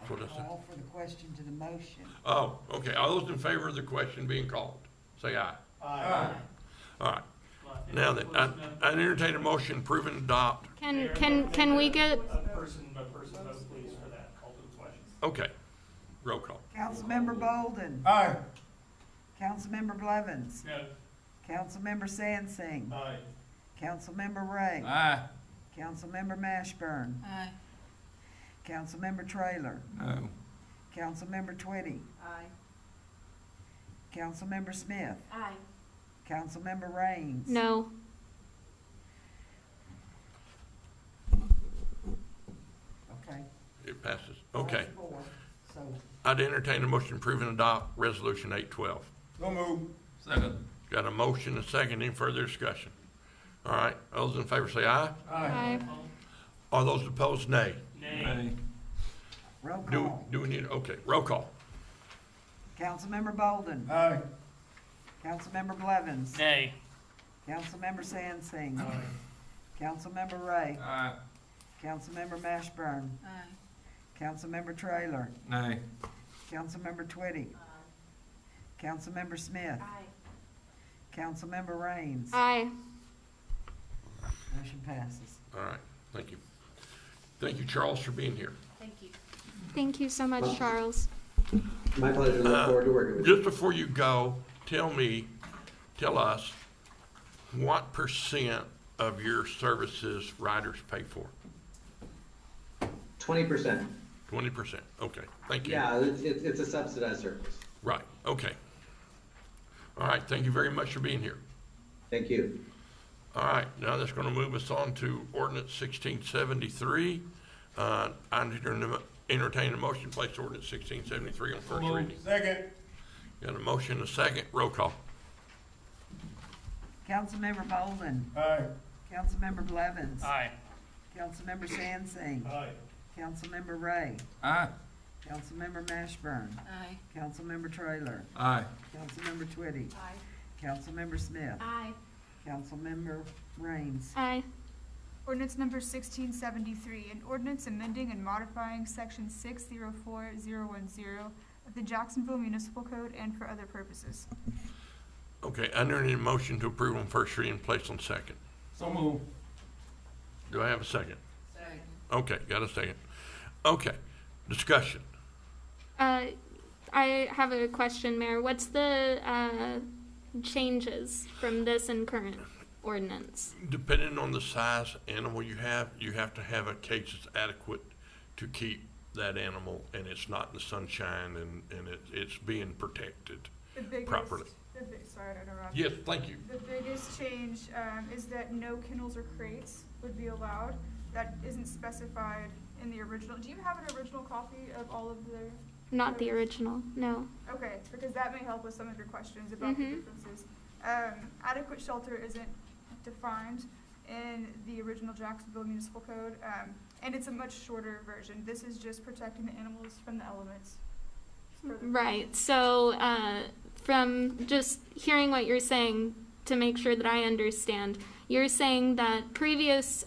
What is it? Call for the question to the motion. Oh, okay. All those in favor of the question being called, say aye. Aye. All right. Now then, I entertain a motion, prove and adopt. Can we get, Person by person vote, please, for that call to the question. Okay. Roll call. Councilmember Bolden. Aye. Councilmember Blevins. No. Councilmember Sansing. Aye. Councilmember Ray. Aye. Councilmember Mashburn. Aye. Councilmember Traylor. No. Councilmember Twitty. Aye. Councilmember Smith. Aye. Councilmember Raines. no. Okay. It passes. Okay. That's 4. So, I'd entertain a motion, prove and adopt Resolution 812. So move. Second. Got a motion, a second. Any further discussion? All right. All those in favor say aye. Aye. All those opposed, nay. Nay. roll Do call. we need, okay, roll call. Councilmember Bolden. Aye. Councilmember Blevins. Nay. Councilmember Sansing. Councilmember Ray. Aye. Councilmember Mashburn. Aye. Councilmember Traylor. Nay. Councilmember Twitty. Councilmember Smith. Aye. Councilmember Raines. Aye. Motion passes. All right, thank you. Thank you, Charles, for being here. Thank you. Thank you so much, Charles. My pleasure. Look forward to working with you. Just before you go, tell us, what percent of your services riders pay for? 20%. 20%, okay, thank you. Yeah, it's a subsidized service. Right, okay. All right, thank you very much for being here. Thank you. All right, now that's gonna move us on to ordinance 1673. I entertain a motion to place ordinance 1673 on first reading. Second. Got a motion, a second, roll call. Councilmember Bolden. Aye. Councilmember Blevins. Aye. Councilmember Sansing. Aye. Councilmember Ray. Aye. Councilmember Mashburn. Aye. Councilmember Trailer. Aye. Councilmember Twitty. Aye. Councilmember Smith. Aye. Councilmember Raines. Aye. Ordinance number 1673, an ordinance amending and modifying section 604010 of the Jacksonville Municipal Code and for other purposes. Okay, I entertain a motion to approve on first reading and place on second. So move. Do I have a second? Second. Okay, got a second. Okay, discussion. I have a question, Mayor. What's the changes from this and current ordinance? Depending on the size animal you have to have a cage that's adequate to keep that animal, and it's not in the sunshine, and it's being protected The biggest, properly. sorry to interrupt. Yes, thank you. The biggest change is that no kennels or crates would be allowed. That isn't specified in the original. Do you have an original copy of all of the? Not the original, no. Okay, because that may help with some of your questions about the differences. Adequate shelter isn't defined in the original Jacksonville Municipal Code, and it's a much shorter version. This is just protecting the animals from the elements. Right, so from just hearing what you're saying, to make sure that I understand, you're saying that previous,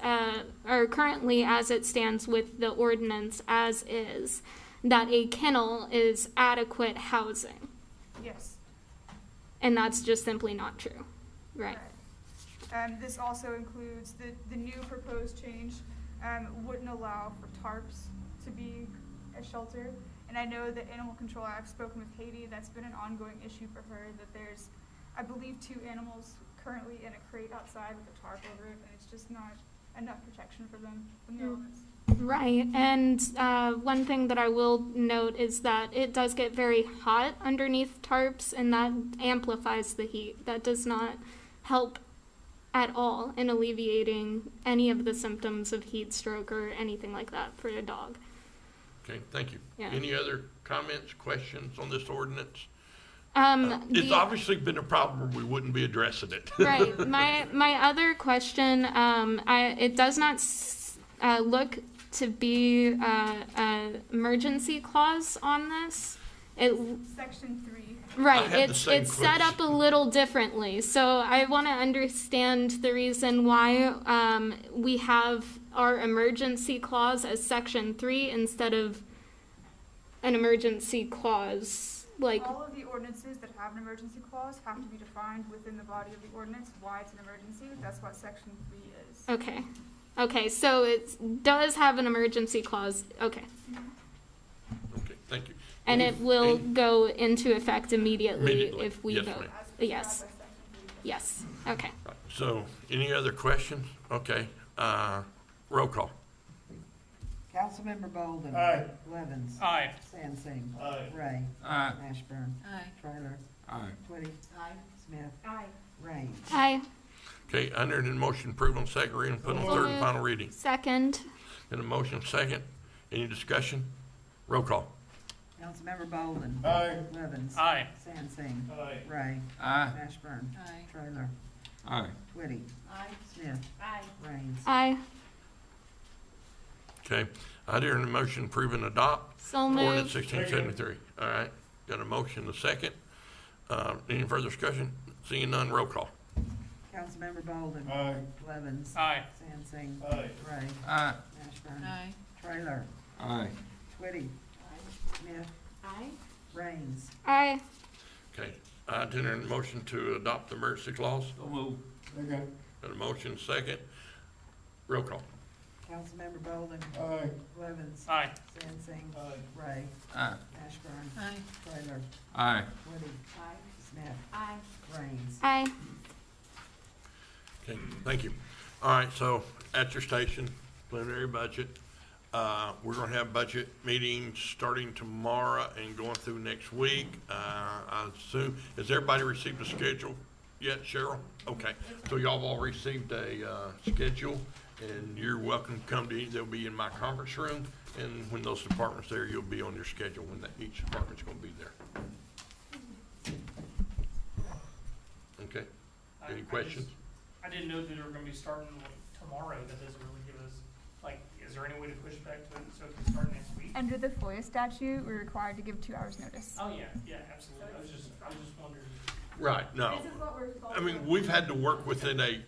or currently as it stands with the ordinance as is, that a kennel is adequate housing, Yes. and that's just simply not true, right? This also includes the new proposed change wouldn't allow for tarps to be a shelter. And I know that Animal Control, I've spoken with Haiti, that's been an ongoing issue for her, that there's, I believe, 2 animals currently in a crate outside with a tarp over it, and it's just not enough protection for them from the elements. Right, and one thing that I will note is that it does get very hot underneath tarps, and that amplifies the heat. That does not help at all in alleviating any of the symptoms of heat stroke or anything like that for a dog. Okay, thank you. Yeah. Any other comments, questions on this ordinance? It's The- obviously been a problem, or we wouldn't be addressing it. Right. My other question, it does not look to be an emergency clause on this. Section 3. Right. I had the same It's set up a little differently. So I want to understand the reason why we have our emergency clause as section 3 instead of an emergency clause. Like, All of the ordinances that have an emergency clause have to be defined within the body of the ordinance why it's an emergency. That's what section 3 is. okay. Okay, so it does have an emergency clause. Okay. Okay, thank you. And Any- it will any- go into effect immediately Immediately. if we Yes, vote. ma'am. As prescribed Yes. by section 3. Yes. Okay. So, any other questions? Okay, roll call. Councilmember Bolden. Aye. Blevins. Aye. Sansing. Aye. Ray. Aye. Mashburn. Aye. Trailer. Aye. Twitty. Smith. Raines. Aye. Okay, under the motion approved on second reading, put on third and final reading. Second. And a motion second. Any discussion? Roll call. Councilmember Bolden. Aye. Blevins. Aye. Sansing. Aye. Ray. Aye. Mashburn. Aye. Trailer. Aye. Twitty. Smith. Raines. Aye. Okay, I hear a motion approve and adopt So ordinance moved. 1673. All right, got a motion, a second. Any further discussion? Seeing none, roll call. Councilmember Bolden. Aye. Blevins. Aye. Sansing. Aye. Ray. Aye. Mashburn. Aye. Trailer. Aye. Twitty. Smith. Raines. Aye. Okay, I enter a motion to adopt the emergency clause. So move. Second. Got a motion, second. Roll call. Councilmember Bolden. Aye. Blevins. Aye. Sansing. Ray. Aye. Ashburn. Aye. Taylor. Aye. Woody. Smith. Aye. Raines. Aye. Okay, thank you. All right, so at your station, preliminary budget. We're gonna have budget meetings starting tomorrow and going through next week. I assume, has everybody received a schedule yet, Cheryl? Okay, so y'all have all received a, schedule, and you're welcome to come to these. They'll be in my conference room, and when those departments there, you'll be on your schedule when each department's gonna be there. Okay, any questions? I didn't know that they were gonna be starting tomorrow. That doesn't really give us, like, is there any way to push back to it so it can start next week? Under the FOIA statute, we're required to give 2 hours notice. Oh, yeah, yeah, absolutely. I was just wondering. Right, no. I mean, we've had to work within a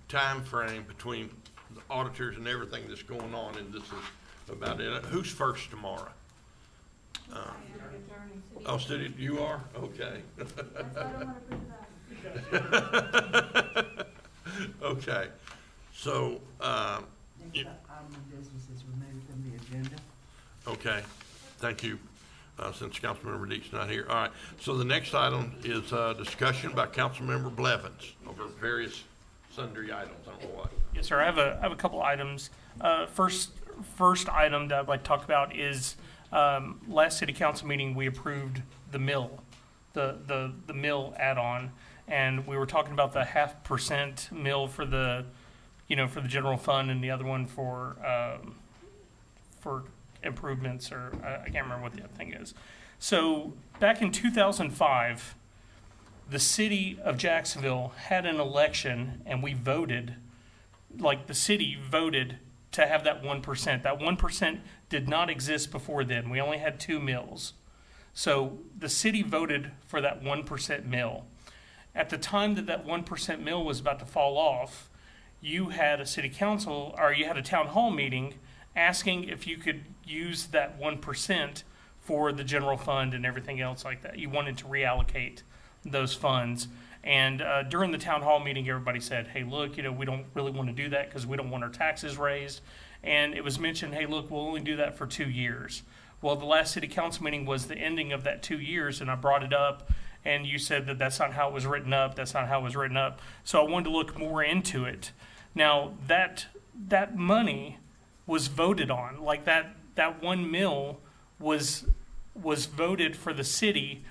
time frame between the auditors and everything that's going on, and this is about it. Who's first tomorrow? Oh, city, you are? Okay. Okay, so, Next item of business is removed from the agenda. okay, thank you, since Councilmember Deet's not here. All right, so the next item is, discussion by Councilmember Blevins over various sundry items, I don't know what. Yes, sir. I have a couple items. First item that I'd like to talk about is, last city council meeting, we approved the mill, the mill add-on. And we were talking about the 0.5% mill for the, for the general fund, and the other one for improvements, or I can't remember what the other thing is. So back in 2005, the city of Jacksonville had an election, and we voted, like the city voted to have that 1%. That 1% did not exist before then. We only had 2 mills. So the city voted for that 1% mill. At the time that 1% mill was about to fall off, you had a city council, or you had a town hall meeting asking if you could use that 1% for the general fund and everything else like that. You wanted to reallocate those funds. And during the town hall meeting, everybody said, hey, look, we don't really want to do that because we don't want our taxes raised. And it was mentioned, hey, look, we'll only do that for 2 years. Well, the last city council meeting was the ending of that 2 years, and I brought it up. And you said that that's not how it was written up. That's not how it was written up. So I wanted to look more into it. Now, that money was voted on. Like that 1 mill was voted for the city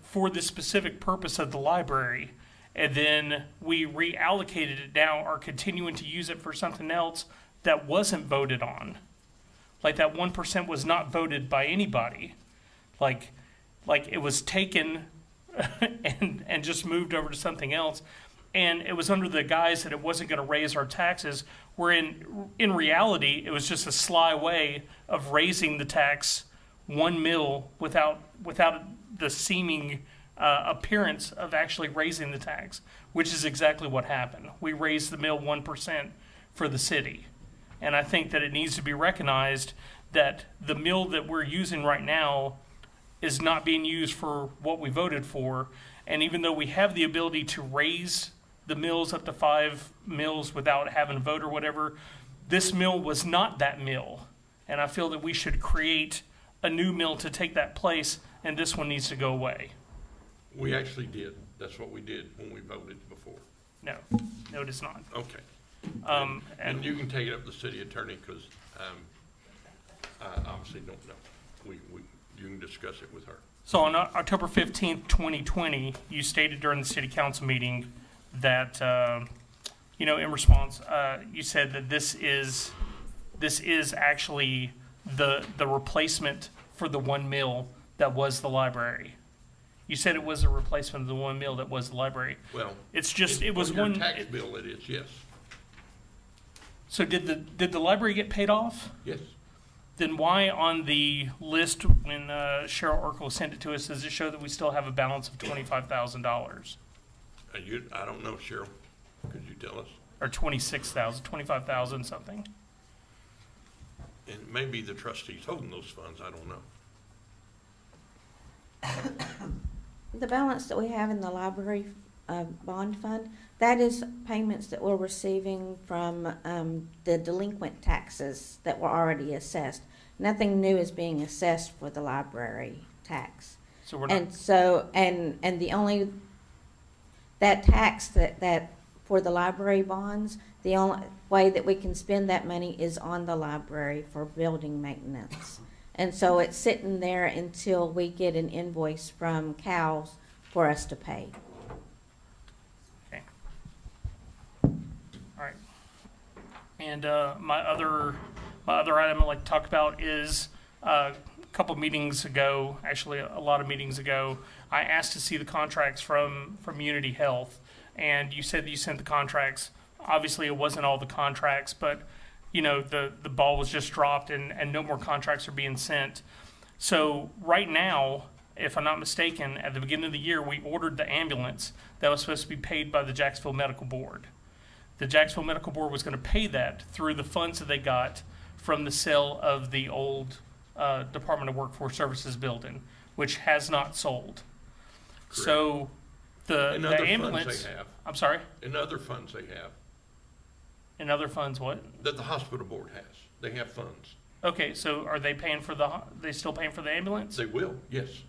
for the specific purpose of the library. And then we reallocated it now, are continuing to use it for something else that wasn't voted on. Like that 1% was not voted by anybody. Like it was taken and just moved over to something else, and it was under the guise that it wasn't going to raise our taxes, where in reality it was just a sly way of raising the tax 1 mill without the seeming appearance of actually raising the tax, which is exactly what happened. We raised the mill 1% for the city, and I think that it needs to be recognized that the mill that we're using right now is not being used for what we voted for. And even though we have the ability to raise the mills up to 5 mills without having a vote or whatever, this mill was not that mill. And I feel that we should create a new mill to take that place, and this one needs to go away. We actually did. That's what we did when we voted before. No, it is not. Okay. And you can take it up to the city attorney, because I obviously don't know. You can discuss it with her. So on October 15th, 2020, you stated during the city council meeting that, in response, you said that this is actually the replacement for the 1 mill that was the library. You said it was a replacement of the 1 mill that was the library. Well, it's just, it was on your one. tax bill it is, yes. So did the library get paid off? Yes. Then why on the list when Cheryl Urkel sent it to us, does it show that we still have a balance of $25,000? I don't know, Cheryl. Could you tell us? Or 26,000, 25,000 something. And maybe the trustees holding those funds, I don't know. The balance that we have in the library bond fund, that is payments that we're receiving from the delinquent taxes that were already assessed. Nothing new is being assessed for the library tax. So we're not, And so, and the only, that tax that for the library bonds, the only way that we can spend that money is on the library for building maintenance. And so it's sitting there until we get an invoice from CALS for us to pay. okay. All right. And my other item I'd like to talk about is a couple meetings ago, actually a lot of meetings ago, I asked to see the contracts from Unity Health, and you said that you sent the contracts. Obviously, it wasn't all the contracts, but you know the ball was just dropped, and no more contracts are being sent. So right now, if I'm not mistaken, at the beginning of the year, we ordered the ambulance that was supposed to be paid by the Jacksonville Medical Board. The Jacksonville Medical Board was going to pay that through the funds that they got from the sale of the old Department of Workforce Services building, which has not sold. Correct. So the In other ambulance. funds they have. I'm sorry. In other funds they have, In other funds, what? that the hospital board has. They have funds. Okay, so are they paying for they still paying for the ambulance? They will, yes.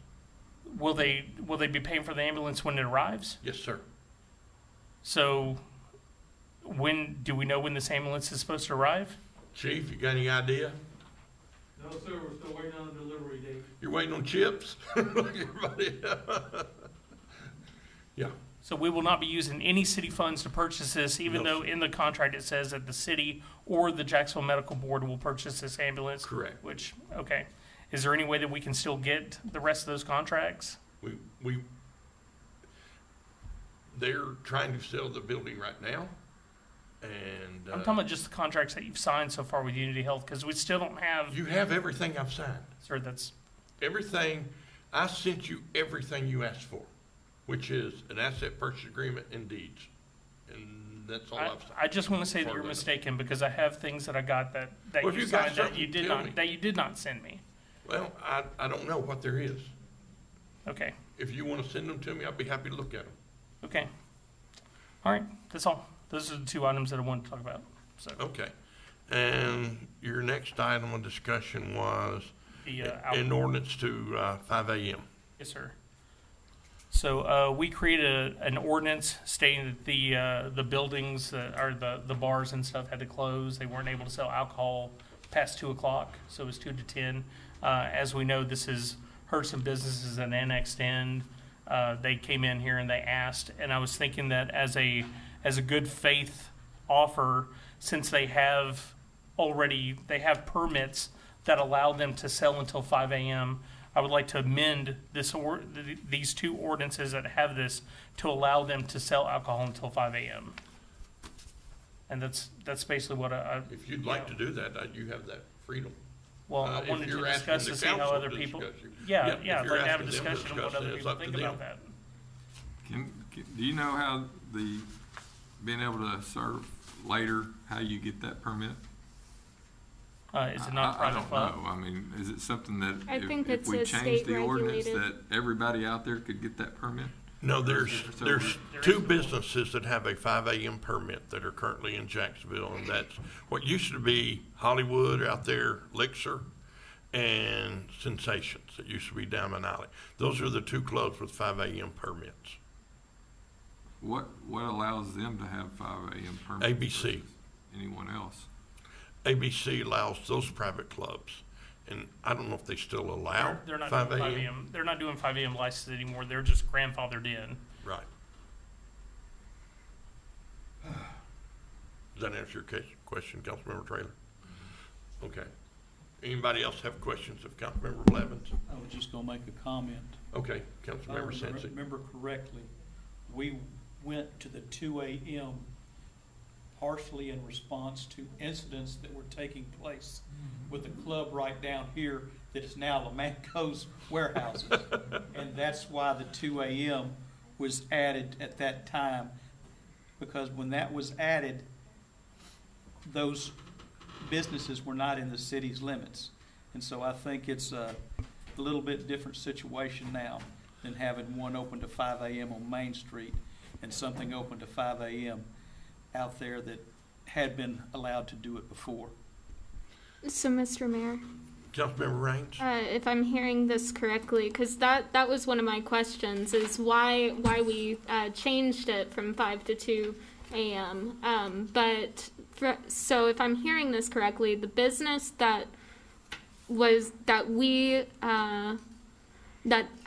Will they be paying for the ambulance when it arrives? Yes, sir. So when do we know when this ambulance is supposed to arrive? Chief, you got any idea? No, sir, we're still waiting on the delivery date. You're waiting on chips? Like everybody. Yeah. So we will not be using any city funds to purchase this, even No, though sir. in the contract it says that the city or the Jacksonville Medical Board will purchase this ambulance. Correct. Which, okay. Is there any way that we can still get the rest of those contracts? They're trying to sell the building right now, and. I'm talking about just the contracts that you've signed so far with Unity Health, because we still don't have. You have everything I've signed. Sir, that's. Everything, I sent you everything you asked for, which is an asset purchase agreement and deeds. And that's all I've signed. I just want to say that Far you're better. mistaken, because I have things that I got that Well, if you you got signed that something, you did tell me. not, that you did not send me. Well, I don't know what there is. Okay, If you want to send them to me, I'll be happy to look at them. okay. All right, that's all. Those are the two items that I wanted to talk about, so. Okay. And your next item of discussion was The, an ordinance to 5 a.m. Yes, sir. So we created an ordinance stating that the buildings that are the bars and stuff had to close. They weren't able to sell alcohol past 2 o'clock, so it was 2 to 10. As we know, this has hurt some businesses that annexed in. They came in here and they asked, and I was thinking that as a good faith offer, since they have permits that allow them to sell until 5 a.m., I would like to amend these two ordinances that have this to allow them to sell alcohol until 5 a.m. And that's basically what If you'd like to do that, you have that freedom. well, I If wanted to you're discuss asking to the see how council other to people. discuss it. Yeah, If I'd you're like to have a asking them to discussion of what discuss other it, it's people up to think about them. that. Do you know how being able to serve later, how you get that permit? Is it not a private club? I don't know. I mean, is it something that I think if it's we a change state the ordinance regulated. that everybody out there could get that permit? No, there's There two is. businesses that have a 5 a.m. permit that are currently in Jacksonville, and that's what used to be Hollywood out there, Elixir, and Sensations. It used to be Diamond Alley. Those are the two clubs with 5 a.m. permits. What allows them to have 5 a.m. permits? ABC. versus Anyone else? ABC allows those private clubs, and I don't know if they still allow They're not 5 doing 5 a.m. a.m. They're not doing 5 a.m. license anymore. They're just grandfathered in. Right. Does that answer your question, Councilmember Traylor? Okay. Anybody else have questions of Councilmember Blevins? I was just gonna make a comment. Okay, If I Councilmember Sensi. remember correctly, we went to the 2 a.m. partially in response to incidents that were taking place with the club right down here that is now Lamanco's warehouses. And that's why the 2 a.m. was added at that time, because when that was added, those businesses were not in the city's limits. And so I think it's a little bit different situation now than having one open to 5 a.m. on Main Street. and something open to 5 a.m. out there that had been allowed to do it before. So, Mr. Mayor, Councilmember Raines? if I'm hearing this correctly, because that was one of my questions, is why we changed it from 5 to 2 a.m. So if I'm hearing this correctly, the business that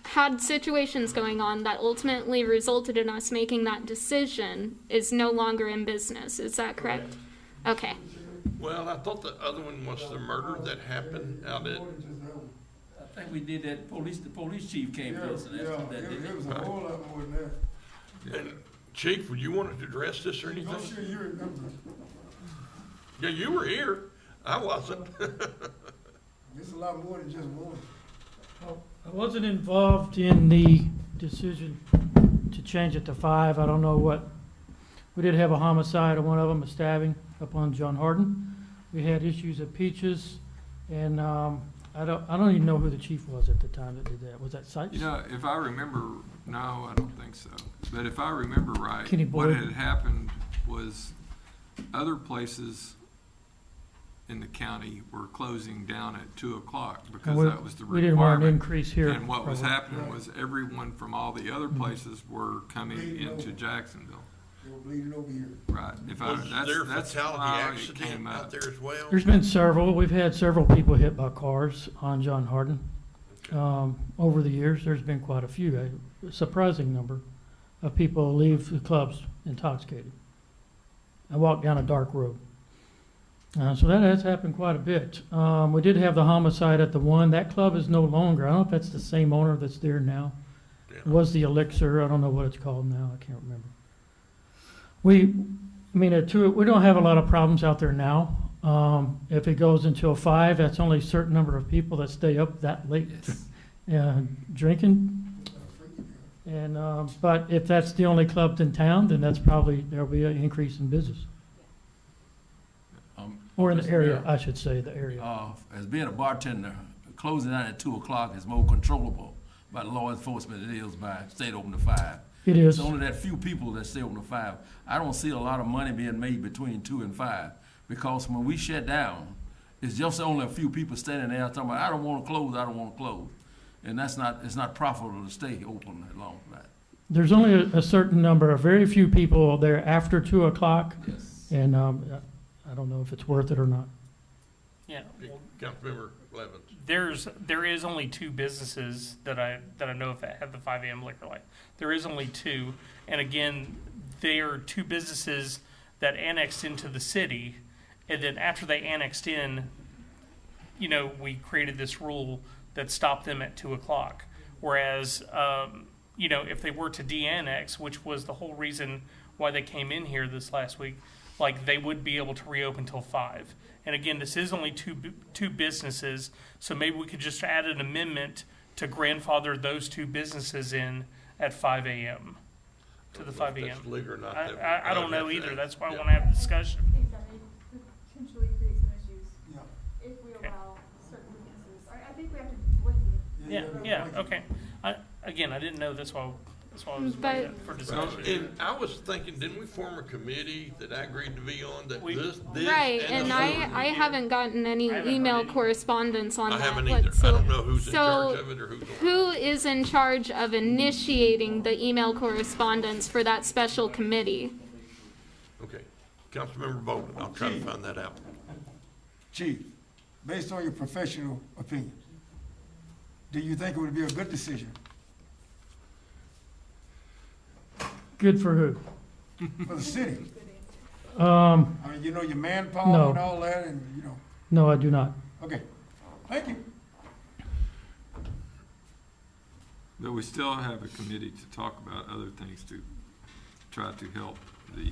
had situations going on that ultimately resulted in us making that decision is no longer in business. Is that correct? Okay. Well, I thought the other one was the murder that happened out at, I think we did that, the police chief came to us and asked that, didn't It he? was a whole lot more than that. and Chief, would you want to address this or anything? I'm sure you remember. Yeah, you were here. I wasn't. It's a lot more than just one. I wasn't involved in the decision to change it to 5. I don't know what, we did have a homicide, one of them, a stabbing up on John Harden. We had issues at Peaches, and I don't even know who the chief was at the time that did that. Was that Sykes? You know, if I remember, no, I don't think so. But if I remember right, Kenny what Boyd. had happened was other places in the county were closing down at 2 o'clock because that was the requirement. We didn't want an increase here. And what was probably. happening was everyone from all the other places were coming into Jacksonville. They were bleeding over here. Right. Was there a that's fatality how it accident came out up. there as well? There's been several. We've had several people hit by cars on John Harden. Over the years, there's been quite a few, a surprising number of people leave the clubs intoxicated and walk down a dark road. So that has happened quite a bit. We did have the homicide at the one. That club is no longer. I don't know if that's the same owner that's there now. Yeah. It was the Elixir. I don't know what it's called now. I can't remember. We don't have a lot of problems out there now. If it goes until 5, that's only a certain number of people that stay up that late drinking. And but if that's the only club in town, then that's probably there'll be an increase in business. Or in the Mr. area, Mayor, I should say, the area. As being a bartender, closing down at 2 o'clock is more controllable by law enforcement than it is by staying open to 5. It is. It's only that few people that stay open to 5. I don't see a lot of money being made between 2 and 5 because when we shut down, it's just only a few people standing there talking about, I don't want to close, I don't want to close. And it's not profitable to stay open that long for that. There's only a certain number, a very few people there after 2 o'clock. Yes. And I don't know if it's worth it or not. Yeah. Well, Councilmember Levens. there is only 2 businesses that I know of that have the 5 a.m. liquor license. There is only 2, and again, they are 2 businesses that annexed into the city, and then after they annexed in, we created this rule that stopped them at 2 o'clock. Whereas, if they were to de-annex, which was the whole reason why they came in here this last week, like they would be able to reopen till 5. And again, this is only two businesses, so maybe we could just add an amendment to grandfather those 2 businesses in at 5 a.m. to the 5 a.m. That's legal or not. I don't know either. That's why I Yeah. want to have a discussion. Exactly. Potentially create some issues Yeah. if we Okay. allow certain businesses. I think we have to look at it. Yeah, okay. I didn't know that's why I was bringing it for discussion. And I was thinking, didn't we form a committee that I agreed to be on that this Right, and and the I haven't gotten any I haven't email heard any. correspondence on I that. haven't either. I don't know who's in charge of it or who's on it. Who is in charge of initiating the email correspondence for that special committee? Okay. Councilmember Bolden, I'll try to find that out. Chief, based on your professional opinion, do you think it would be a good decision Good for who? for the city? Um, I mean, your manpower No. and all that, and, no, I do not. okay. Thank you. But we still have a committee to talk about other things to try to help the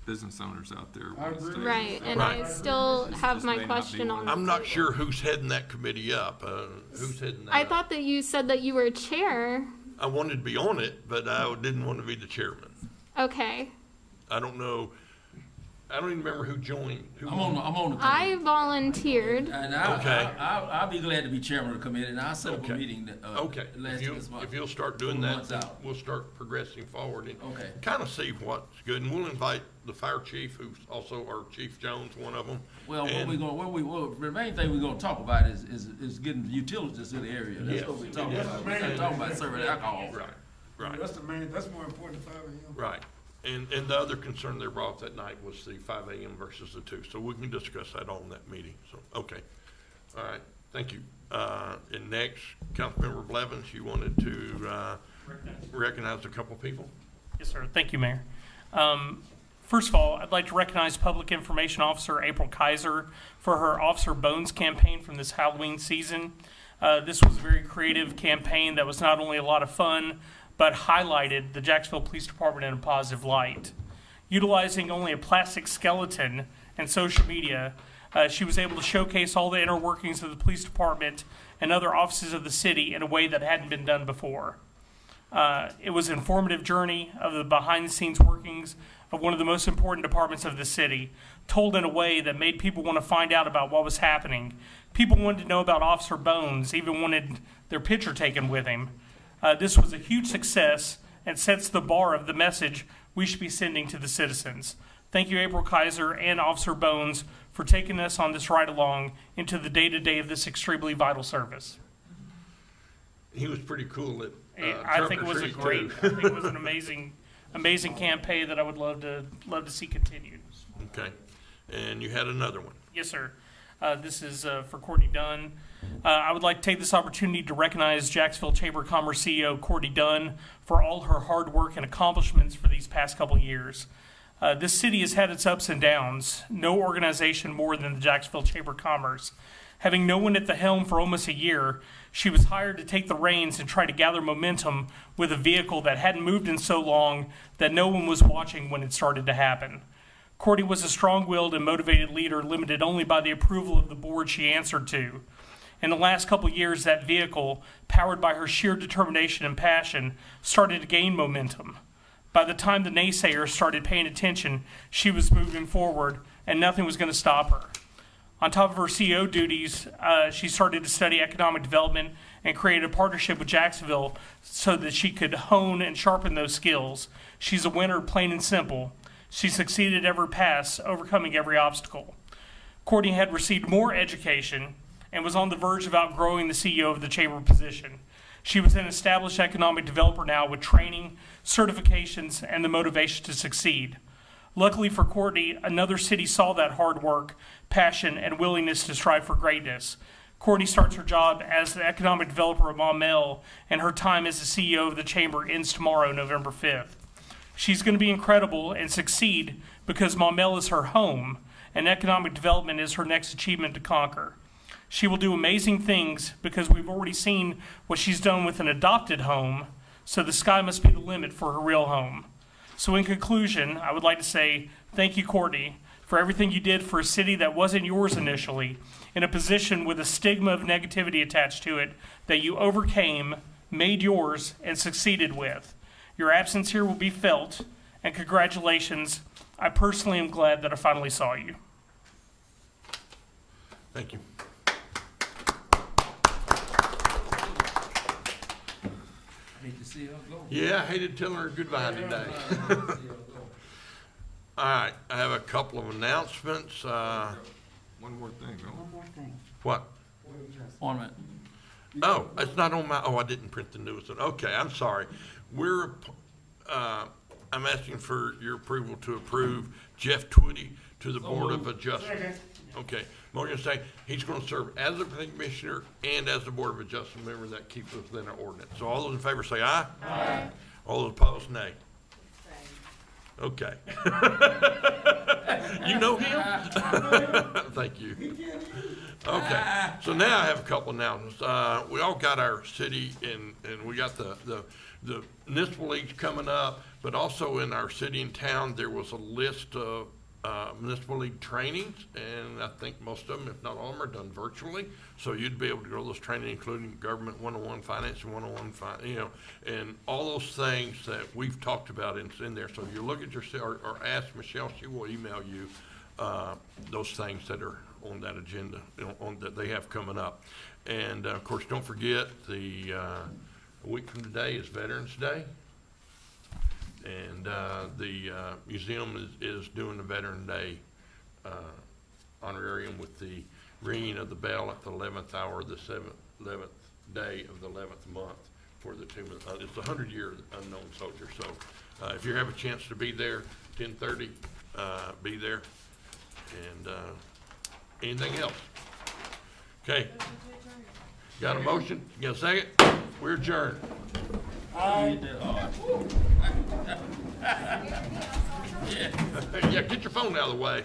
business owners out there. I with the agree. state. Right, and Right. I still have This my may not be question one on of the I'm not table. sure who's heading that committee up. Who's heading that I up? thought that you said that you were chair. I wanted to be on it, but I didn't want to be the chairman. Okay. I don't know. I don't even remember who joined. I'm on the committee. I volunteered. And Okay. I'll be glad to be chairman of the committee, and I'll set up Okay. a meeting, Okay, last this month. if you'll start doing 4 that, months then out. we'll start progressing forward and Okay. kind of see what's good. And we'll invite the fire chief, who's also our Chief Jones, one of them. Well, And- the main thing we're gonna talk about is getting utilities to the area. That's Yes. what we're talking Yes. about. We're not talking about serving alcohol. Right. That's more important than 5 a.m. Right. And the other concern they brought up that night was the 5 a.m. versus the 2. So we can discuss that on that meeting. So, okay. All right. Thank you. And next, Councilmember Blevins, you wanted to recognize a couple people? Yes, sir. Thank you, Mayor. First of all, I'd like to recognize Public Information Officer April Kaiser for her Officer Bones campaign from this Halloween season. This was a very creative campaign that was not only a lot of fun, but highlighted the Jacksonville Police Department in a positive light. Utilizing only a plastic skeleton and social media, she was able to showcase all the inner workings of the police department and other offices of the city in a way that hadn't been done before. It was an informative journey of the behind-the-scenes workings of one of the most important departments of the city, told in a way that made people want to find out about what was happening. People wanted to know about Officer Bones, even wanted their picture taken with him. This was a huge success and sets the bar of the message we should be sending to the citizens. Thank you, April Kaiser and Officer Bones, for taking us on this ride along into the day-to-day of this extremely vital service. He was pretty cool at I think it was a Trunk or great, Treat, too. I think it was an amazing campaign that I would love to see continued. Okay. And you had another one. Yes, sir. This is for Courtney Dunn. I would like to take this opportunity to recognize Jacksonville Chamber of Commerce CEO Courtney Dunn for all her hard work and accomplishments for these past couple years. This city has had its ups and downs. No organization more than the Jacksonville Chamber of Commerce. Having no one at the helm for almost a year, she was hired to take the reins and try to gather momentum with a vehicle that hadn't moved in so long that no one was watching when it started to happen. Courtney was a strong-willed and motivated leader, limited only by the approval of the board she answered to. In the last couple years, that vehicle, powered by her sheer determination and passion, started to gain momentum. By the time the naysayers started paying attention, she was moving forward, and nothing was going to stop her. On top of her CEO duties, she started to study economic development and created a partnership with Jacksonville so that she could hone and sharpen those skills. She's a winner, plain and simple. She succeeded every pass, overcoming every obstacle. Courtney had received more education and was on the verge of outgrowing the CEO of the chamber position. She was an established economic developer now with training, certifications, and the motivation to succeed. Luckily for Courtney, another city saw that hard work, passion, and willingness to strive for greatness. Courtney starts her job as the economic developer of Maumelle, and her time as the CEO of the chamber ends tomorrow, November 5th. She's going to be incredible and succeed because Maumelle is her home, and economic development is her next achievement to conquer. She will do amazing things because we've already seen what she's done with an adopted home, so the sky must be the limit for her real home. So in conclusion, I would like to say thank you, Courtney, for everything you did for a city that wasn't yours initially, in a position with a stigma of negativity attached to it that you overcame, made yours, and succeeded with. Your absence here will be felt, and congratulations. I personally am glad that I finally saw you. Thank you. Hate to see her go. Yeah, I hated telling her goodbye today. All right, I have a couple of announcements. One more thing, no? One more thing. What? Ornament. Oh, it's not on my, I didn't print the newest one. Okay, I'm sorry. I'm asking for your approval to approve Jeff Twitty to the Board of Adjustment. Okay, Morgan saying he's going to serve as a commissioner and as the Board of Adjustment member. That keeps us within our ordinance. So all those in favor say aye. Aye. All those opposed, nay. Okay. You know him? Thank you. Okay, so now I have a couple announcements. We all got our city and we got the municipal leagues coming up, but also in our city and town, there was a list of municipal league trainings, and I think most of them, if not all of them, are done virtually. So you'd be able to go to those trainings, including government 101, finance 101, and all those things that we've talked about in there. So if you look at your, or ask Michelle, she will email you those things that are on that agenda, that they have coming up. And of course, don't forget a week from today is Veterans Day. And the museum is doing the Veteran Day honorarium with the ringing of the bell at the 11th hour of the 11th day of the 11th month for the tomb. It's a 100-year unknown soldier. So if you have a chance to be there, 10:30, be there. And anything else? Okay. Got a motion? Got a second? We're adjourned. Yeah, get your phone out of the way.